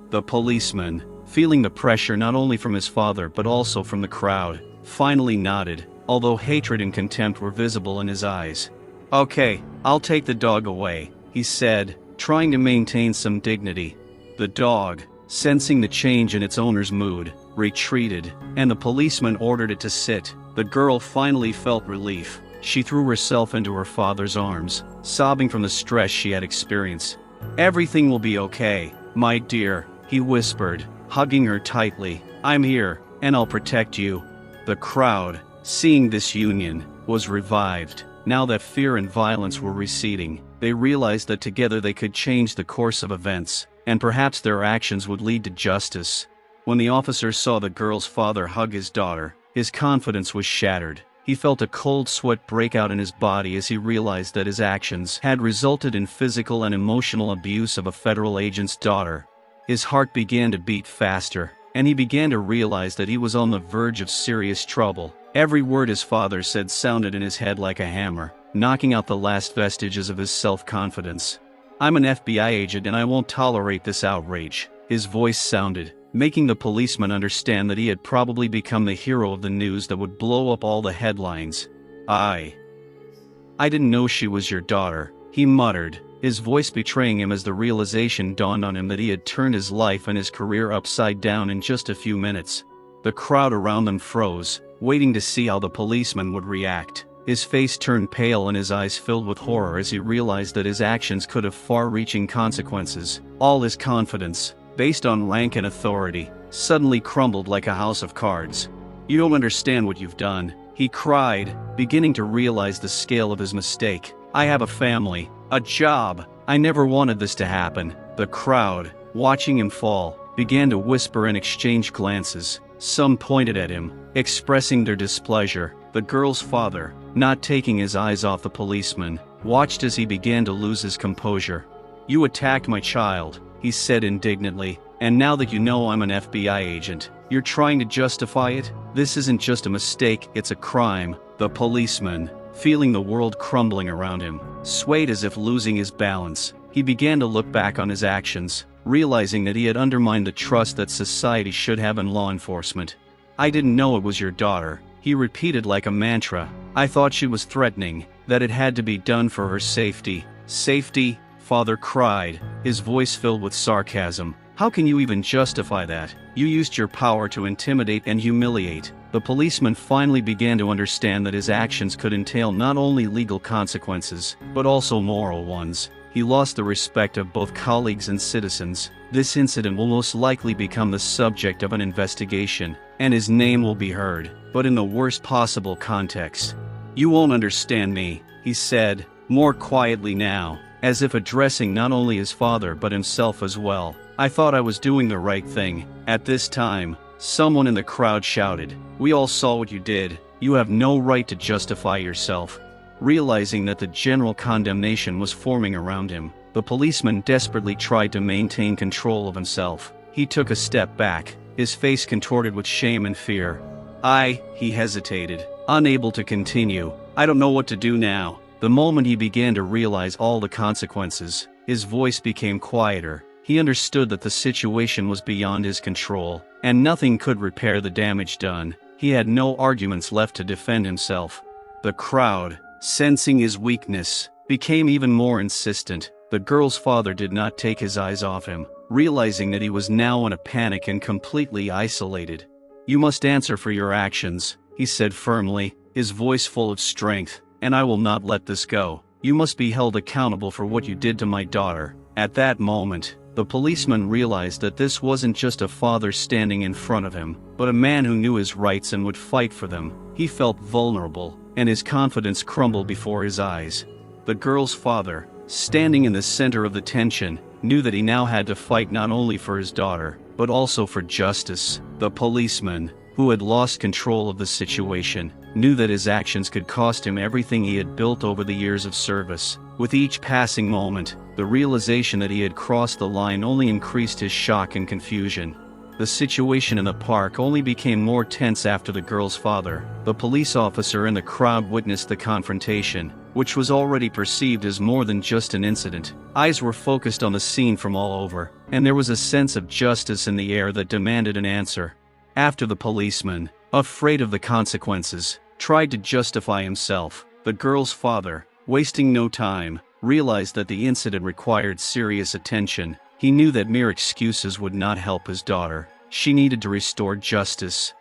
[SPEAKER 1] The policeman, feeling the pressure not only from his father but also from the crowd, finally nodded, although hatred and contempt were visible in his eyes. "Okay, I'll take the dog away," he said, trying to maintain some dignity. The dog, sensing the change in its owner's mood, retreated, and the policeman ordered it to sit. The girl finally felt relief. She threw herself into her father's arms, sobbing from the stress she had experienced. "Everything will be okay, my dear," he whispered, hugging her tightly. "I'm here, and I'll protect you." The crowd, seeing this union, was revived. Now that fear and violence were receding, They realized that together they could change the course of events, and perhaps their actions would lead to justice. When the officer saw the girl's father hug his daughter, his confidence was shattered. He felt a cold sweat break out in his body as he realized that his actions had resulted in physical and emotional abuse of a federal agent's daughter. His heart began to beat faster, and he began to realize that he was on the verge of serious trouble. Every word his father said sounded in his head like a hammer, knocking out the last vestiges of his self-confidence. "I'm an FBI agent and I won't tolerate this outrage," his voice sounded, making the policeman understand that he had probably become the hero of the news that would blow up all the headlines. I didn't know she was your daughter," he muttered, his voice betraying him as the realization dawned on him that he had turned his life and his career upside down in just a few minutes. The crowd around them froze, waiting to see how the policeman would react. His face turned pale and his eyes filled with horror as he realized that his actions could have far-reaching consequences. All his confidence, based on rank and authority, suddenly crumbled like a house of cards. "You don't understand what you've done," he cried, beginning to realize the scale of his mistake. "I have a family, a job. I never wanted this to happen." The crowd, watching him fall, began to whisper and exchange glances. Some pointed at him, expressing their displeasure. The girl's father, not taking his eyes off the policeman, watched as he began to lose his composure. "You attacked my child," he said indignantly, "and now that you know I'm an FBI agent, you're trying to justify it? This isn't just a mistake, it's a crime." The policeman, feeling the world crumbling around him, swayed as if losing his balance. He began to look back on his actions, realizing that he had undermined the trust that society should have in law enforcement. "I didn't know it was your daughter," he repeated like a mantra. "I thought she was threatening, that it had to be done for her safety." "Safety?" Father cried, his voice filled with sarcasm. "How can you even justify that? You used your power to intimidate and humiliate." The policeman finally began to understand that his actions could entail not only legal consequences, but also moral ones. He lost the respect of both colleagues and citizens. This incident will most likely become the subject of an investigation, and his name will be heard, but in the worst possible context. "You won't understand me," he said, more quietly now, as if addressing not only his father but himself as well. "I thought I was doing the right thing." At this time, someone in the crowd shouted, "We all saw what you did. You have no right to justify yourself." Realizing that the general condemnation was forming around him, the policeman desperately tried to maintain control of himself. He took a step back, his face contorted with shame and fear. He hesitated, unable to continue. "I don't know what to do now." The moment he began to realize all the consequences, his voice became quieter. He understood that the situation was beyond his control, and nothing could repair the damage done. He had no arguments left to defend himself. The crowd, sensing his weakness, became even more insistent. The girl's father did not take his eyes off him, realizing that he was now in a panic and completely isolated. "You must answer for your actions," he said firmly, his voice full of strength, "and I will not let this go. You must be held accountable for what you did to my daughter." At that moment, the policeman realized that this wasn't just a father standing in front of him, but a man who knew his rights and would fight for them. He felt vulnerable, and his confidence crumbled before his eyes. The girl's father, standing in the center of the tension, knew that he now had to fight not only for his daughter, but also for justice. The policeman, who had lost control of the situation, knew that his actions could cost him everything he had built over the years of service. With each passing moment, the realization that he had crossed the line only increased his shock and confusion. The situation in the park only became more tense after the girl's father, the police officer and the crowd witnessed the confrontation, which was already perceived as more than just an incident. Eyes were focused on the scene from all over, and there was a sense of justice in the air that demanded an answer. After the policeman, afraid of the consequences, tried to justify himself, the girl's father, wasting no time, realized that the incident required serious attention. He knew that mere excuses would not help his daughter. She needed to restore justice.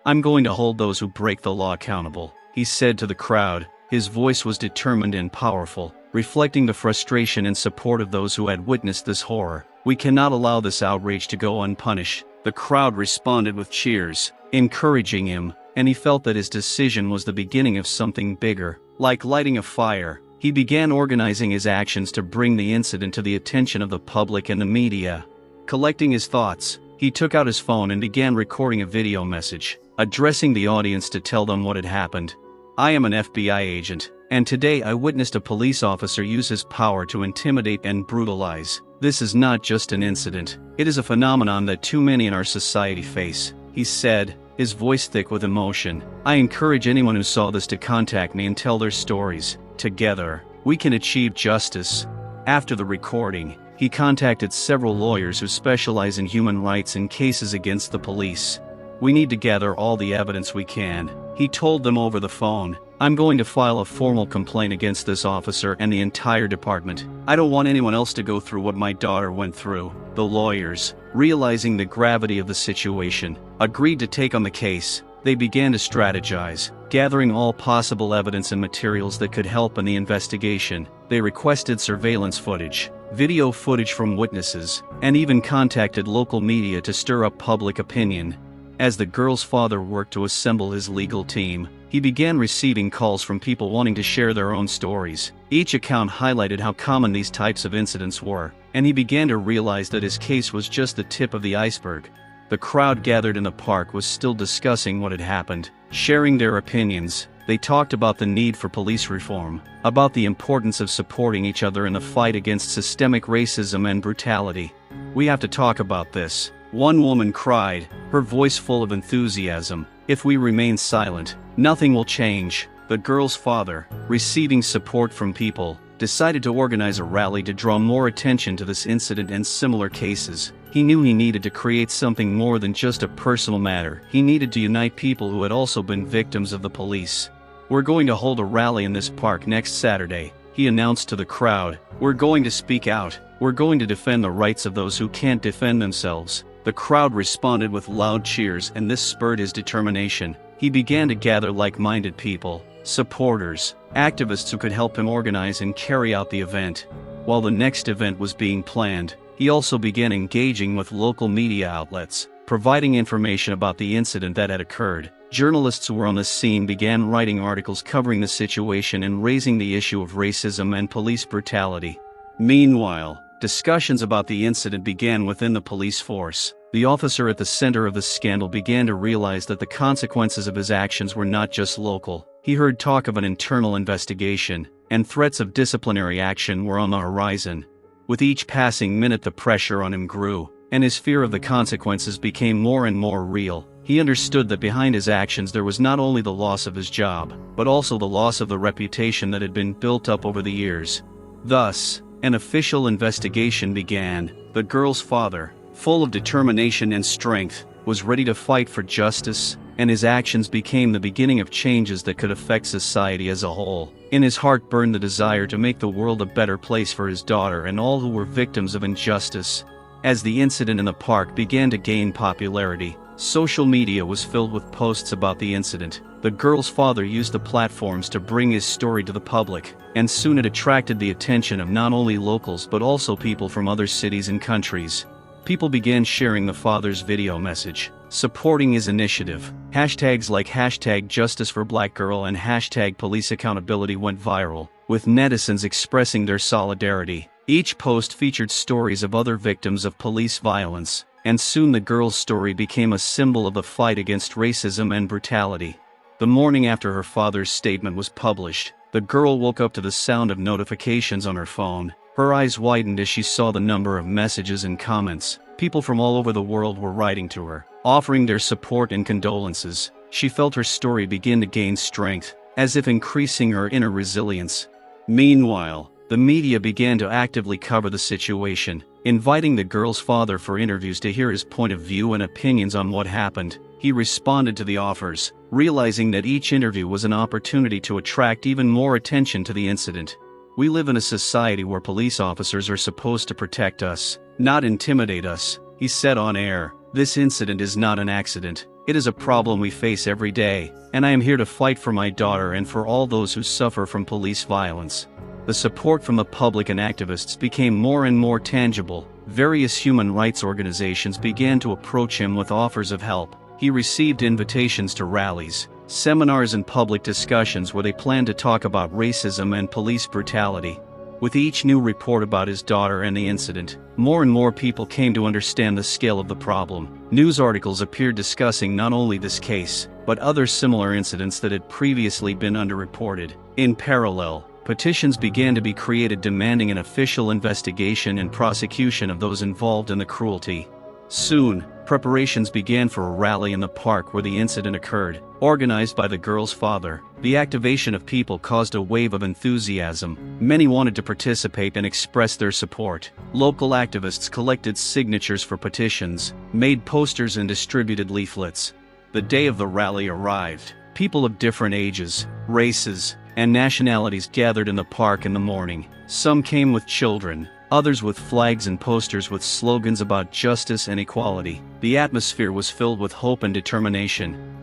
[SPEAKER 1] "I'm going to hold those who break the law accountable," he said to the crowd. His voice was determined and powerful, reflecting the frustration and support of those who had witnessed this horror. "We cannot allow this outrage to go unpunished." The crowd responded with cheers, encouraging him, and he felt that his decision was the beginning of something bigger. Like lighting a fire, he began organizing his actions to bring the incident to the attention of the public and the media. Collecting his thoughts, he took out his phone and began recording a video message, addressing the audience to tell them what had happened. "I am an FBI agent, and today I witnessed a police officer use his power to intimidate and brutalize. This is not just an incident, it is a phenomenon that too many in our society face," he said, his voice thick with emotion. "I encourage anyone who saw this to contact me and tell their stories. Together, we can achieve justice." After the recording, he contacted several lawyers who specialize in human rights and cases against the police. "We need to gather all the evidence we can," he told them over the phone. "I'm going to file a formal complaint against this officer and the entire department. I don't want anyone else to go through what my daughter went through." The lawyers, realizing the gravity of the situation, agreed to take on the case. They began to strategize, gathering all possible evidence and materials that could help in the investigation. They requested surveillance footage, video footage from witnesses, and even contacted local media to stir up public opinion. As the girl's father worked to assemble his legal team, he began receiving calls from people wanting to share their own stories. Each account highlighted how common these types of incidents were, and he began to realize that his case was just the tip of the iceberg. The crowd gathered in the park was still discussing what had happened, sharing their opinions. They talked about the need for police reform, about the importance of supporting each other in the fight against systemic racism and brutality. "We have to talk about this," one woman cried, her voice full of enthusiasm. "If we remain silent, nothing will change." The girl's father, receiving support from people, decided to organize a rally to draw more attention to this incident and similar cases. He knew he needed to create something more than just a personal matter. He needed to unite people who had also been victims of the police. "We're going to hold a rally in this park next Saturday," he announced to the crowd. "We're going to speak out. We're going to defend the rights of those who can't defend themselves." The crowd responded with loud cheers, and this spurred his determination. He began to gather like-minded people, supporters, activists who could help him organize and carry out the event. While the next event was being planned, he also began engaging with local media outlets, providing information about the incident that had occurred. Journalists who were on the scene began writing articles covering the situation and raising the issue of racism and police brutality. Meanwhile, discussions about the incident began within the police force. The officer at the center of the scandal began to realize that the consequences of his actions were not just local. He heard talk of an internal investigation, and threats of disciplinary action were on the horizon. With each passing minute, the pressure on him grew, and his fear of the consequences became more and more real. He understood that behind his actions there was not only the loss of his job, but also the loss of the reputation that had been built up over the years. Thus, an official investigation began. The girl's father, full of determination and strength, was ready to fight for justice, and his actions became the beginning of changes that could affect society as a whole. In his heart burned the desire to make the world a better place for his daughter and all who were victims of injustice. As the incident in the park began to gain popularity, social media was filled with posts about the incident. The girl's father used the platforms to bring his story to the public, and soon it attracted the attention of not only locals but also people from other cities and countries. People began sharing the father's video message, supporting his initiative. Hashtags like #JusticeForBlackGirl and #PoliceAccountability went viral, with netizens expressing their solidarity. Each post featured stories of other victims of police violence, and soon the girl's story became a symbol of the fight against racism and brutality. The morning after her father's statement was published, the girl woke up to the sound of notifications on her phone. Her eyes widened as she saw the number of messages and comments. People from all over the world were writing to her, offering their support and condolences. She felt her story begin to gain strength, as if increasing her inner resilience. Meanwhile, the media began to actively cover the situation, inviting the girl's father for interviews to hear his point of view and opinions on what happened. He responded to the offers, realizing that each interview was an opportunity to attract even more attention to the incident. "We live in a society where police officers are supposed to protect us, not intimidate us," he said on air. "This incident is not an accident. It is a problem we face every day, and I am here to fight for my daughter and for all those who suffer from police violence." The support from the public and activists became more and more tangible. Various human rights organizations began to approach him with offers of help. He received invitations to rallies, seminars and public discussions where they planned to talk about racism and police brutality. With each new report about his daughter and the incident, more and more people came to understand the scale of the problem. News articles appeared discussing not only this case, but other similar incidents that had previously been underreported. In parallel, petitions began to be created demanding an official investigation and prosecution of those involved in the cruelty. Soon, preparations began for a rally in the park where the incident occurred, organized by the girl's father. The activation of people caused a wave of enthusiasm. Many wanted to participate and express their support. Local activists collected signatures for petitions, made posters and distributed leaflets. The day of the rally arrived. People of different ages, races, and nationalities gathered in the park in the morning. Some came with children, others with flags and posters with slogans about justice and equality. The atmosphere was filled with hope and determination.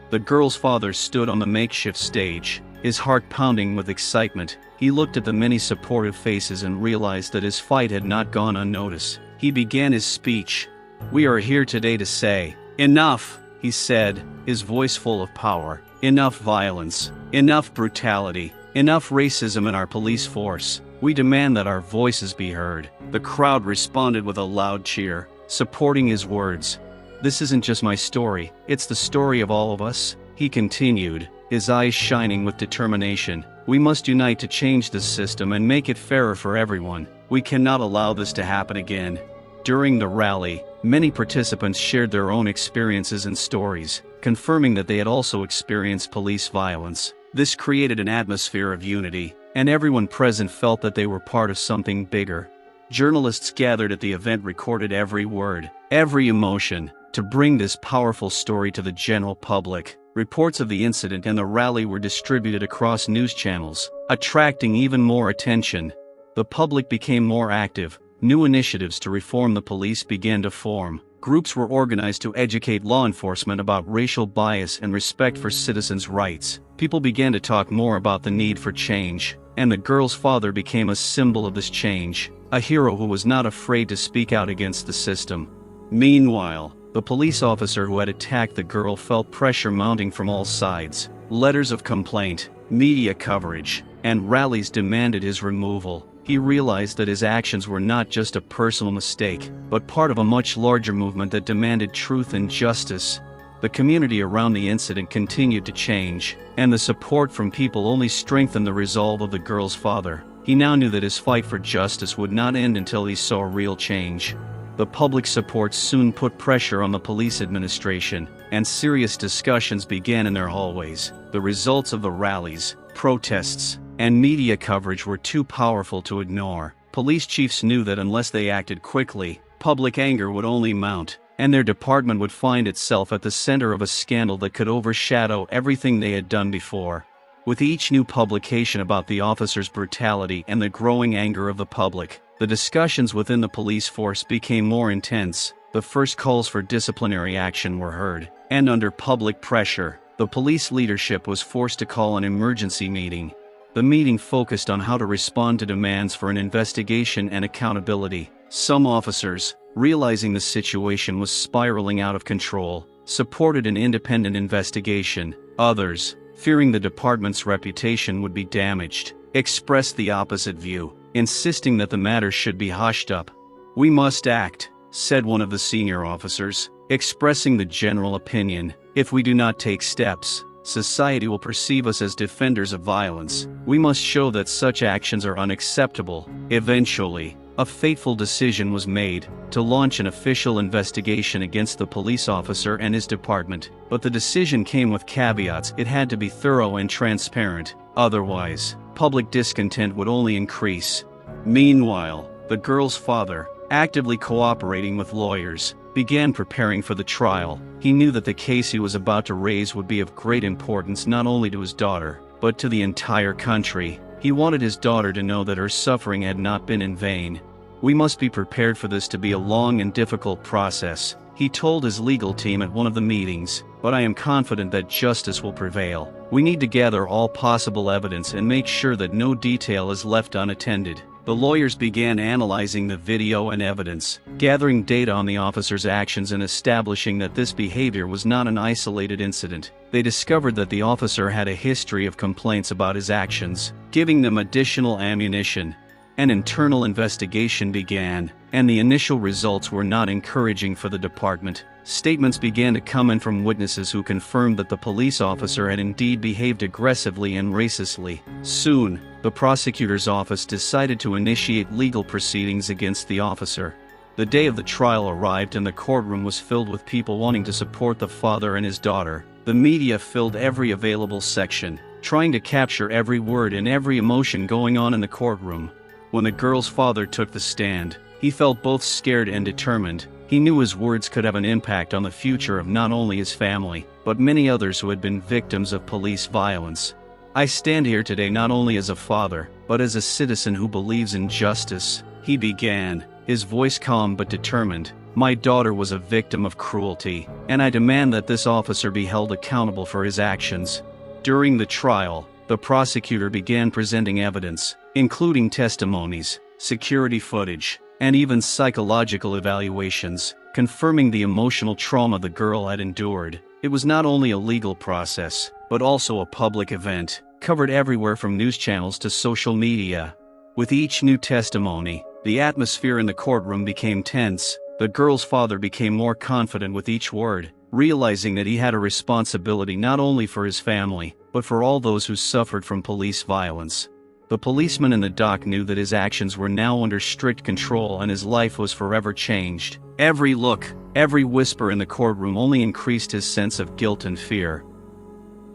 [SPEAKER 1] The girl's father stood on the makeshift stage, his heart pounding with excitement. He looked at the many supportive faces and realized that his fight had not gone unnoticed. He began his speech. "We are here today to say, enough," he said, his voice full of power. "Enough violence, enough brutality, enough racism in our police force. We demand that our voices be heard." The crowd responded with a loud cheer, supporting his words. "This isn't just my story, it's the story of all of us," he continued, his eyes shining with determination. "We must unite to change this system and make it fairer for everyone. We cannot allow this to happen again." During the rally, many participants shared their own experiences and stories, confirming that they had also experienced police violence. This created an atmosphere of unity, and everyone present felt that they were part of something bigger. Journalists gathered at the event recorded every word, every emotion, to bring this powerful story to the general public. Reports of the incident and the rally were distributed across news channels, attracting even more attention. The public became more active. New initiatives to reform the police began to form. Groups were organized to educate law enforcement about racial bias and respect for citizens' rights. People began to talk more about the need for change, and the girl's father became a symbol of this change, a hero who was not afraid to speak out against the system. Meanwhile, the police officer who had attacked the girl felt pressure mounting from all sides. Letters of complaint, media coverage, and rallies demanded his removal. He realized that his actions were not just a personal mistake, but part of a much larger movement that demanded truth and justice. The community around the incident continued to change, and the support from people only strengthened the resolve of the girl's father. He now knew that his fight for justice would not end until he saw real change. The public support soon put pressure on the police administration, and serious discussions began in their hallways. The results of the rallies, protests, and media coverage were too powerful to ignore. Police chiefs knew that unless they acted quickly, public anger would only mount, and their department would find itself at the center of a scandal that could overshadow everything they had done before. With each new publication about the officer's brutality and the growing anger of the public, the discussions within the police force became more intense. The first calls for disciplinary action were heard, and under public pressure, the police leadership was forced to call an emergency meeting. The meeting focused on how to respond to demands for an investigation and accountability. Some officers, realizing the situation was spiraling out of control, supported an independent investigation. Others, fearing the department's reputation would be damaged, expressed the opposite view, insisting that the matter should be hushed up. "We must act," said one of the senior officers, expressing the general opinion. "If we do not take steps, society will perceive us as defenders of violence. We must show that such actions are unacceptable." Eventually, a fateful decision was made to launch an official investigation against the police officer and his department. But the decision came with caveats. It had to be thorough and transparent. Otherwise, public discontent would only increase. Meanwhile, the girl's father, actively cooperating with lawyers, began preparing for the trial. He knew that the case he was about to raise would be of great importance not only to his daughter, but to the entire country. He wanted his daughter to know that her suffering had not been in vain. "We must be prepared for this to be a long and difficult process," he told his legal team at one of the meetings, "but I am confident that justice will prevail. We need to gather all possible evidence and make sure that no detail is left unattended." The lawyers began analyzing the video and evidence, gathering data on the officer's actions and establishing that this behavior was not an isolated incident. They discovered that the officer had a history of complaints about his actions, giving them additional ammunition. An internal investigation began, and the initial results were not encouraging for the department. Statements began to come in from witnesses who confirmed that the police officer had indeed behaved aggressively and racistly. Soon, the prosecutor's office decided to initiate legal proceedings against the officer. The day of the trial arrived and the courtroom was filled with people wanting to support the father and his daughter. The media filled every available section, trying to capture every word and every emotion going on in the courtroom. When the girl's father took the stand, he felt both scared and determined. He knew his words could have an impact on the future of not only his family, but many others who had been victims of police violence. "I stand here today not only as a father, but as a citizen who believes in justice," he began, his voice calm but determined. "My daughter was a victim of cruelty, and I demand that this officer be held accountable for his actions." During the trial, the prosecutor began presenting evidence, including testimonies, security footage, and even psychological evaluations, confirming the emotional trauma the girl had endured. It was not only a legal process, but also a public event, covered everywhere from news channels to social media. With each new testimony, the atmosphere in the courtroom became tense. The girl's father became more confident with each word, realizing that he had a responsibility not only for his family, but for all those who suffered from police violence. The policeman in the dock knew that his actions were now under strict control and his life was forever changed. Every look, every whisper in the courtroom only increased his sense of guilt and fear.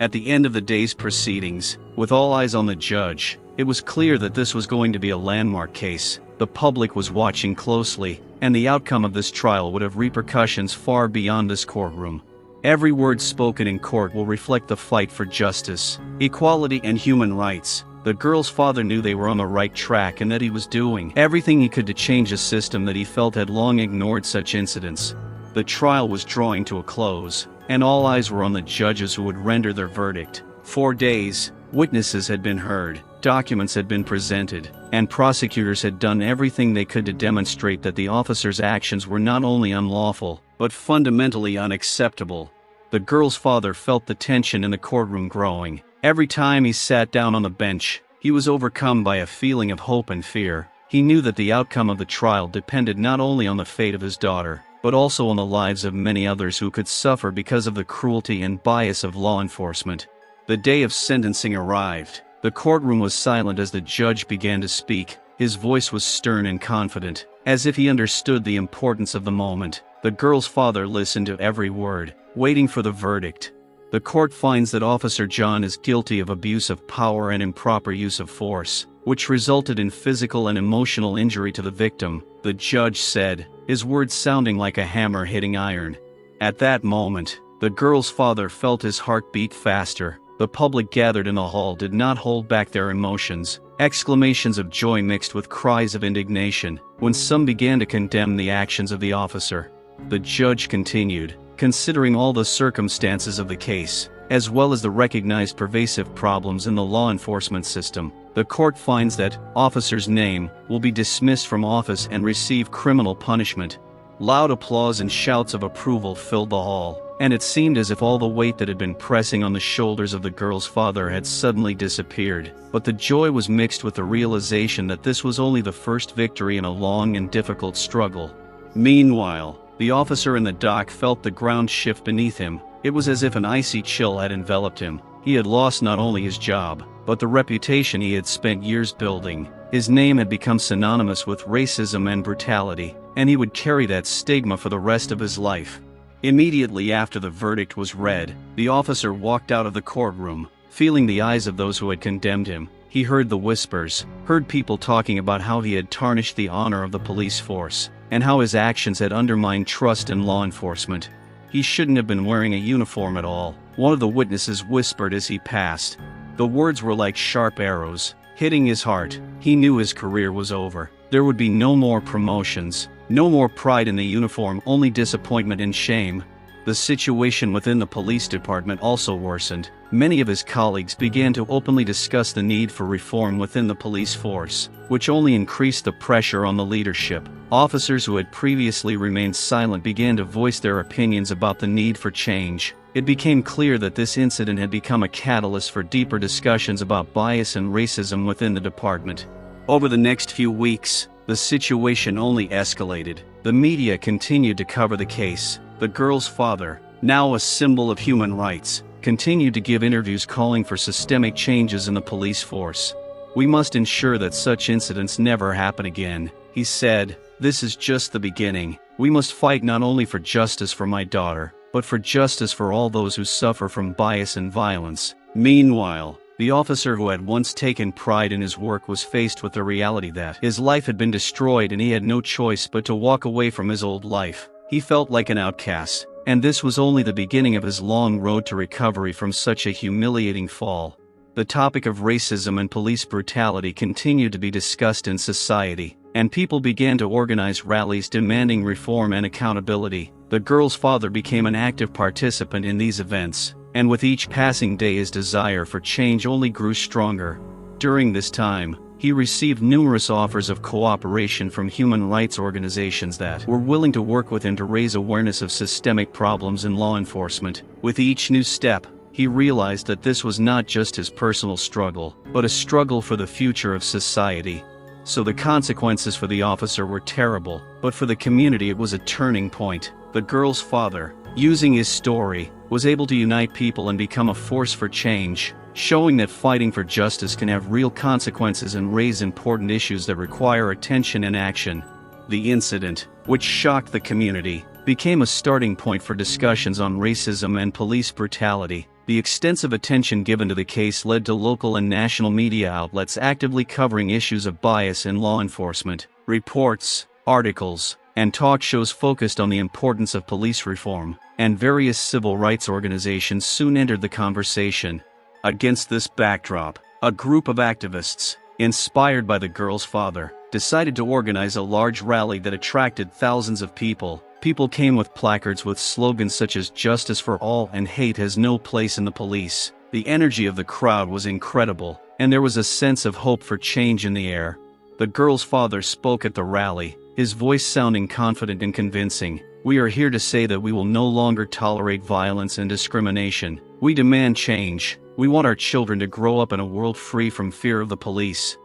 [SPEAKER 1] At the end of the day's proceedings, with all eyes on the judge, it was clear that this was going to be a landmark case. The public was watching closely, and the outcome of this trial would have repercussions far beyond this courtroom. Every word spoken in court will reflect the fight for justice, equality, and human rights. The girl's father knew they were on the right track and that he was doing everything he could to change a system that he felt had long ignored such incidents. The trial was drawing to a close, and all eyes were on the judges who would render their verdict. 4 days, witnesses had been heard, documents had been presented, and prosecutors had done everything they could to demonstrate that the officer's actions were not only unlawful, but fundamentally unacceptable. The girl's father felt the tension in the courtroom growing. Every time he sat down on the bench, he was overcome by a feeling of hope and fear. He knew that the outcome of the trial depended not only on the fate of his daughter, but also on the lives of many others who could suffer because of the cruelty and bias of law enforcement. The day of sentencing arrived. The courtroom was silent as the judge began to speak. His voice was stern and confident, as if he understood the importance of the moment. The girl's father listened to every word, waiting for the verdict. The court finds that Officer John is guilty of abuse of power and improper use of force, which resulted in physical and emotional injury to the victim, the judge said, his words sounding like a hammer hitting iron. At that moment, the girl's father felt his heart beat faster. The public gathered in the hall did not hold back their emotions. Exclamations of joy mixed with cries of indignation, when some began to condemn the actions of the officer. The judge continued, considering all the circumstances of the case, as well as the recognized pervasive problems in the law enforcement system, the court finds that officer's name will be dismissed from office and receive criminal punishment. Loud applause and shouts of approval filled the hall, and it seemed as if all the weight that had been pressing on the shoulders of the girl's father had suddenly disappeared. But the joy was mixed with the realization that this was only the first victory in a long and difficult struggle. Meanwhile, the officer in the dock felt the ground shift beneath him. It was as if an icy chill had enveloped him. He had lost not only his job, but the reputation he had spent years building. His name had become synonymous with racism and brutality, and he would carry that stigma for the rest of his life. Immediately after the verdict was read, the officer walked out of the courtroom, feeling the eyes of those who had condemned him. He heard the whispers, heard people talking about how he had tarnished the honor of the police force, and how his actions had undermined trust in law enforcement. He shouldn't have been wearing a uniform at all, one of the witnesses whispered as he passed. The words were like sharp arrows, hitting his heart. He knew his career was over. There would be no more promotions, no more pride in the uniform, only disappointment and shame. The situation within the police department also worsened. Many of his colleagues began to openly discuss the need for reform within the police force, which only increased the pressure on the leadership. Officers who had previously remained silent began to voice their opinions about the need for change. It became clear that this incident had become a catalyst for deeper discussions about bias and racism within the department. Over the next few weeks, the situation only escalated. The media continued to cover the case. The girl's father, now a symbol of human rights, continued to give interviews calling for systemic changes in the police force. "We must ensure that such incidents never happen again," he said. "This is just the beginning. We must fight not only for justice for my daughter, but for justice for all those who suffer from bias and violence." Meanwhile, the officer who had once taken pride in his work was faced with the reality that his life had been destroyed and he had no choice but to walk away from his old life. He felt like an outcast, and this was only the beginning of his long road to recovery from such a humiliating fall. The topic of racism and police brutality continued to be discussed in society, and people began to organize rallies demanding reform and accountability. The girl's father became an active participant in these events, and with each passing day his desire for change only grew stronger. During this time, he received numerous offers of cooperation from human rights organizations that were willing to work with him to raise awareness of systemic problems in law enforcement. With each new step, he realized that this was not just his personal struggle, but a struggle for the future of society. So the consequences for the officer were terrible, but for the community it was a turning point. The girl's father, using his story, was able to unite people and become a force for change, showing that fighting for justice can have real consequences and raise important issues that require attention and action. The incident, which shocked the community, became a starting point for discussions on racism and police brutality. The extensive attention given to the case led to local and national media outlets actively covering issues of bias in law enforcement. Reports, articles, and talk shows focused on the importance of police reform, and various civil rights organizations soon entered the conversation. Against this backdrop, a group of activists, inspired by the girl's father, decided to organize a large rally that attracted thousands of people. People came with placards with slogans such as "Justice for all" and "Hate has no place in the police." The energy of the crowd was incredible, and there was a sense of hope for change in the air. The girl's father spoke at the rally, his voice sounding confident and convincing. "We are here to say that we will no longer tolerate violence and discrimination. We demand change. We want our children to grow up in a world free from fear of the police."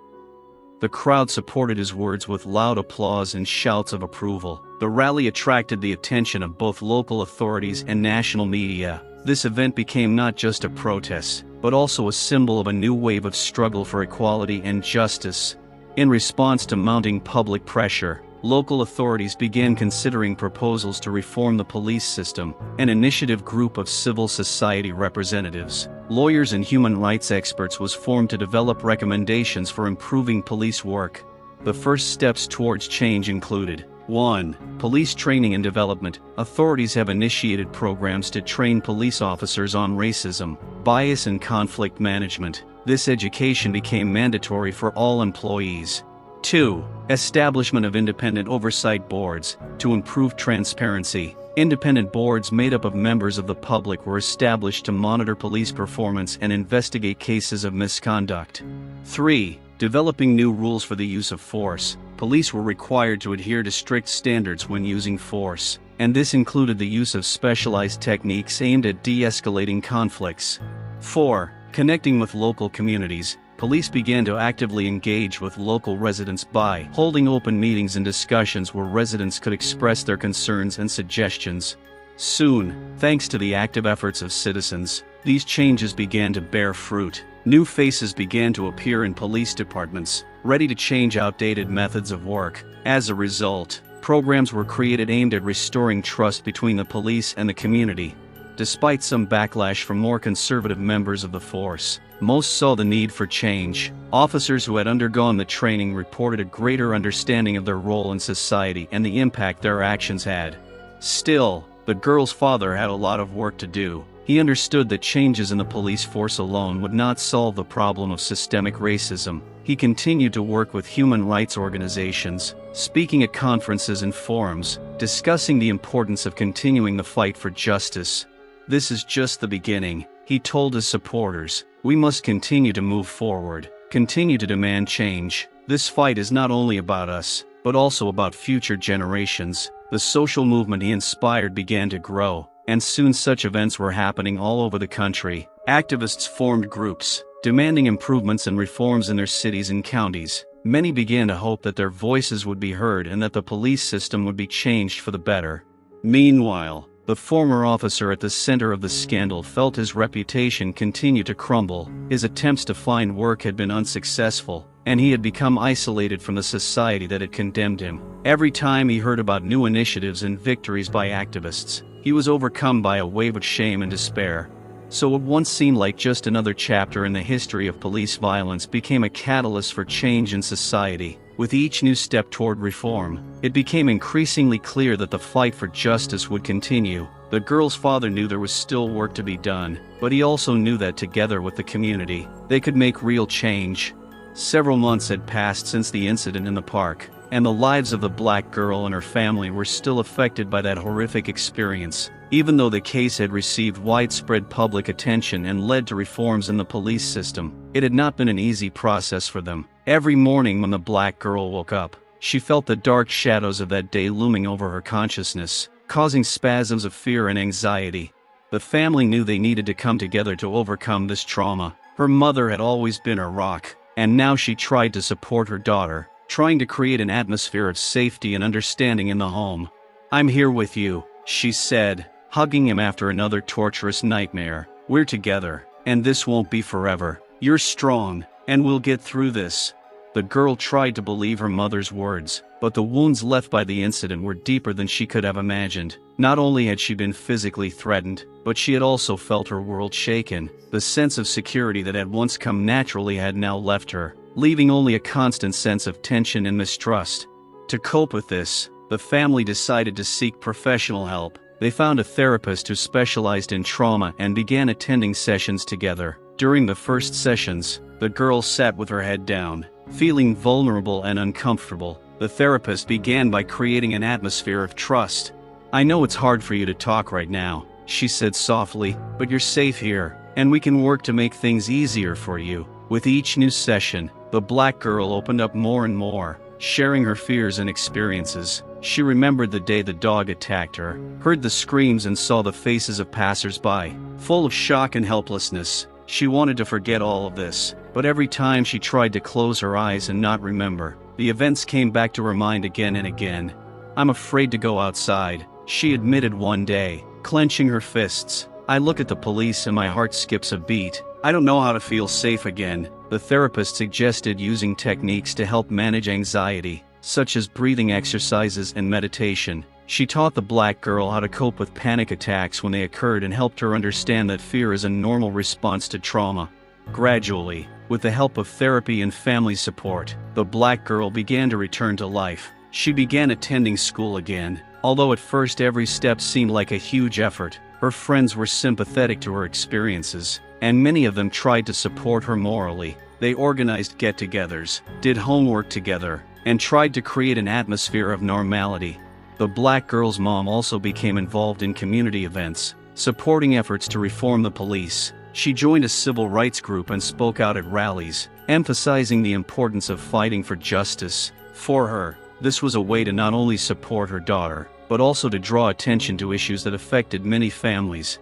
[SPEAKER 1] The crowd supported his words with loud applause and shouts of approval. The rally attracted the attention of both local authorities and national media. This event became not just a protest, but also a symbol of a new wave of struggle for equality and justice. In response to mounting public pressure, local authorities began considering proposals to reform the police system. An initiative group of civil society representatives, lawyers and human rights experts was formed to develop recommendations for improving police work. The first steps towards change included: 1. Police training and development. Authorities have initiated programs to train police officers on racism, bias and conflict management. This education became mandatory for all employees. 2. Establishment of independent oversight boards. To improve transparency, independent boards made up of members of the public were established to monitor police performance and investigate cases of misconduct. 3. Developing new rules for the use of force. Police were required to adhere to strict standards when using force, and this included the use of specialized techniques aimed at de-escalating conflicts. 4. Connecting with local communities. Police began to actively engage with local residents by holding open meetings and discussions where residents could express their concerns and suggestions. Soon, thanks to the active efforts of citizens, these changes began to bear fruit. New faces began to appear in police departments, ready to change outdated methods of work. As a result, programs were created aimed at restoring trust between the police and the community. Despite some backlash from more conservative members of the force, most saw the need for change. Officers who had undergone the training reported a greater understanding of their role in society and the impact their actions had. Still, the girl's father had a lot of work to do. He understood that changes in the police force alone would not solve the problem of systemic racism. He continued to work with human rights organizations, speaking at conferences and forums, discussing the importance of continuing the fight for justice. "This is just the beginning," he told his supporters. "We must continue to move forward, continue to demand change. This fight is not only about us, but also about future generations." The social movement he inspired began to grow, and soon such events were happening all over the country. Activists formed groups, demanding improvements and reforms in their cities and counties. Many began to hope that their voices would be heard and that the police system would be changed for the better. Meanwhile, the former officer at the center of the scandal felt his reputation continue to crumble. His attempts to find work had been unsuccessful, and he had become isolated from the society that had condemned him. Every time he heard about new initiatives and victories by activists, he was overcome by a wave of shame and despair. So what once seemed like just another chapter in the history of police violence became a catalyst for change in society. With each new step toward reform, it became increasingly clear that the fight for justice would continue. The girl's father knew there was still work to be done, but he also knew that together with the community, they could make real change. Several months had passed since the incident in the park, and the lives of the black girl and her family were still affected by that horrific experience. Even though the case had received widespread public attention and led to reforms in the police system, it had not been an easy process for them. Every morning when the black girl woke up, she felt the dark shadows of that day looming over her consciousness, causing spasms of fear and anxiety. The family knew they needed to come together to overcome this trauma. Her mother had always been her rock, and now she tried to support her daughter, trying to create an atmosphere of safety and understanding in the home. "I'm here with you," she said, hugging him after another torturous nightmare. "We're together, and this won't be forever. You're strong, and we'll get through this." The girl tried to believe her mother's words, but the wounds left by the incident were deeper than she could have imagined. Not only had she been physically threatened, but she had also felt her world shaken. The sense of security that had once come naturally had now left her, leaving only a constant sense of tension and mistrust. To cope with this, the family decided to seek professional help. They found a therapist who specialized in trauma and began attending sessions together. During the first sessions, the girl sat with her head down, feeling vulnerable and uncomfortable. The therapist began by creating an atmosphere of trust. "I know it's hard for you to talk right now," she said softly, "but you're safe here, and we can work to make things easier for you." With each new session, the black girl opened up more and more, sharing her fears and experiences. She remembered the day the dog attacked her, heard the screams and saw the faces of passers-by. Full of shock and helplessness, she wanted to forget all of this, but every time she tried to close her eyes and not remember, the events came back to her mind again and again. "I'm afraid to go outside," she admitted one day, clenching her fists. "I look at the police and my heart skips a beat. I don't know how to feel safe again." The therapist suggested using techniques to help manage anxiety, such as breathing exercises and meditation. She taught the black girl how to cope with panic attacks when they occurred and helped her understand that fear is a normal response to trauma. Gradually, with the help of therapy and family support, the black girl began to return to life. She began attending school again. Although at first every step seemed like a huge effort, her friends were sympathetic to her experiences, and many of them tried to support her morally. They organized get-togethers, did homework together, and tried to create an atmosphere of normality. The black girl's mom also became involved in community events, supporting efforts to reform the police. She joined a civil rights group and spoke out at rallies, emphasizing the importance of fighting for justice. For her, this was a way to not only support her daughter, but also to draw attention to issues that affected many families.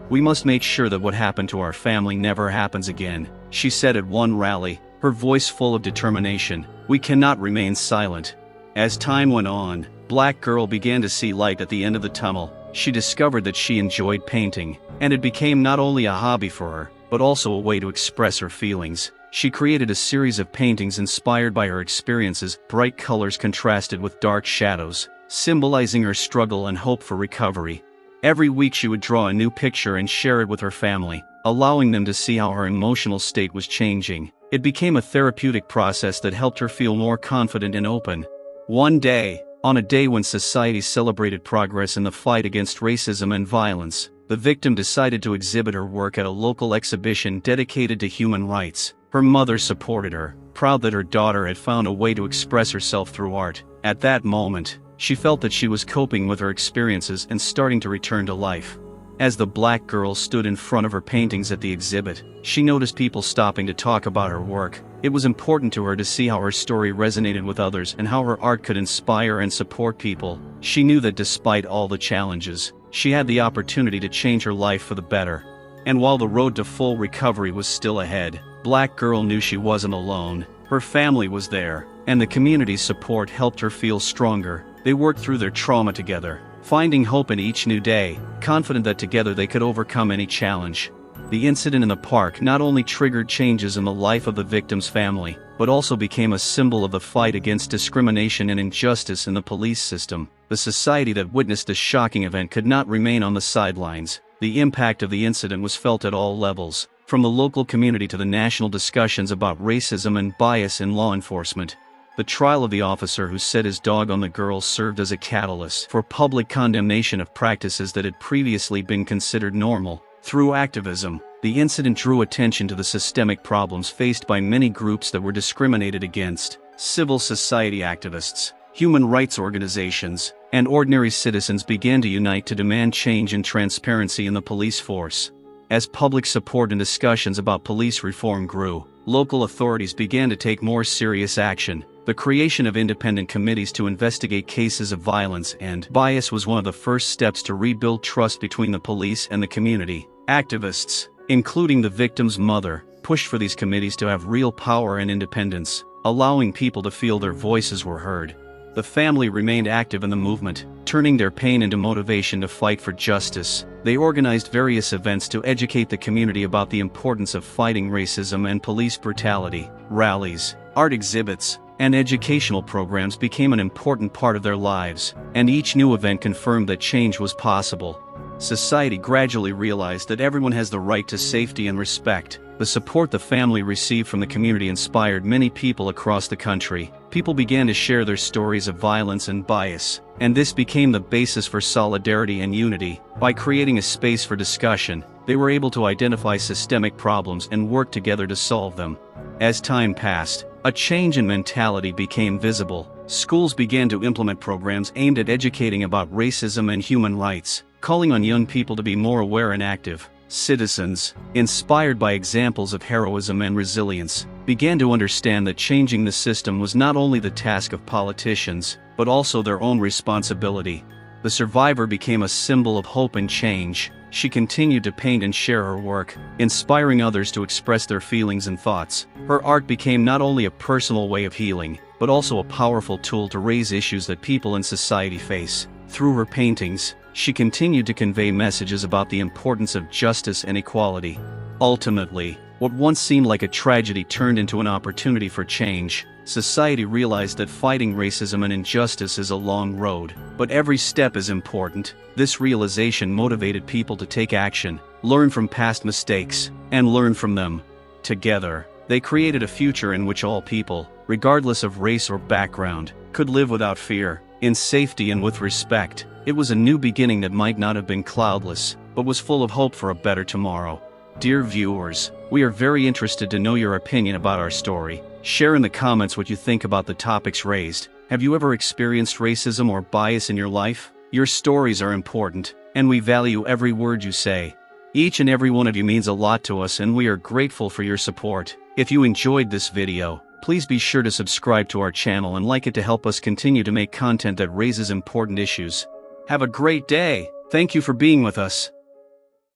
[SPEAKER 1] "We must make sure that what happened to our family never happens again," she said at one rally, her voice full of determination. "We cannot remain silent." As time went on, Black Girl began to see light at the end of the tunnel. She discovered that she enjoyed painting, and it became not only a hobby for her, but also a way to express her feelings. She created a series of paintings inspired by her experiences. Bright colors contrasted with dark shadows, symbolizing her struggle and hope for recovery. Every week she would draw a new picture and share it with her family, allowing them to see how her emotional state was changing. It became a therapeutic process that helped her feel more confident and open. One day, on a day when society celebrated progress in the fight against racism and violence, The victim decided to exhibit her work at a local exhibition dedicated to human rights. Her mother supported her, proud that her daughter had found a way to express herself through art. At that moment, she felt that she was coping with her experiences and starting to return to life. As the black girl stood in front of her paintings at the exhibit, she noticed people stopping to talk about her work. It was important to her to see how her story resonated with others and how her art could inspire and support people. She knew that despite all the challenges, she had the opportunity to change her life for the better. And while the road to full recovery was still ahead, Black Girl knew she wasn't alone. Her family was there, and the community's support helped her feel stronger. They worked through their trauma together, finding hope in each new day, confident that together they could overcome any challenge. The incident in the park not only triggered changes in the life of the victim's family, but also became a symbol of the fight against discrimination and injustice in the police system. The society that witnessed this shocking event could not remain on the sidelines. The impact of the incident was felt at all levels, from the local community to the national discussions about racism and bias in law enforcement. The trial of the officer who set his dog on the girl served as a catalyst for public condemnation of practices that had previously been considered normal. Through activism, the incident drew attention to the systemic problems faced by many groups that were discriminated against. Civil society activists, human rights organizations, and ordinary citizens began to unite to demand change and transparency in the police force. As public support and discussions about police reform grew, local authorities began to take more serious action. The creation of independent committees to investigate cases of violence and bias was one of the first steps to rebuild trust between the police and the community. Activists, including the victim's mother, pushed for these committees to have real power and independence, allowing people to feel their voices were heard. The family remained active in the movement, turning their pain into motivation to fight for justice. They organized various events to educate the community about the importance of fighting racism and police brutality. Rallies, art exhibits, and educational programs became an important part of their lives, and each new event confirmed that change was possible. Society gradually realized that everyone has the right to safety and respect. The support the family received from the community inspired many people across the country. People began to share their stories of violence and bias, and this became the basis for solidarity and unity. By creating a space for discussion, they were able to identify systemic problems and work together to solve them. As time passed, a change in mentality became visible. Schools began to implement programs aimed at educating about racism and human rights, calling on young people to be more aware and active. Citizens, inspired by examples of heroism and resilience, began to understand that changing the system was not only the task of politicians, but also their own responsibility. The survivor became a symbol of hope and change. She continued to paint and share her work, inspiring others to express their feelings and thoughts. Her art became not only a personal way of healing, but also a powerful tool to raise issues that people in society face. Through her paintings, she continued to convey messages about the importance of justice and equality. Ultimately, what once seemed like a tragedy turned into an opportunity for change. Society realized that fighting racism and injustice is a long road, but every step is important. This realization motivated people to take action, learn from past mistakes, and learn from them. Together, they created a future in which all people, regardless of race or background, could live without fear, in safety and with respect. It was a new beginning that might not have been cloudless, but was full of hope for a better tomorrow. Dear viewers, we are very interested to know your opinion about our story. Share in the comments what you think about the topics raised. Have you ever experienced racism or bias in your life? Your stories are important, and we value every word you say. Each and every one of you means a lot to us, and we are grateful for your support. If you enjoyed this video, please be sure to subscribe to our channel and like it to help us continue to make content that raises important issues. Have a great day. Thank you for being with us.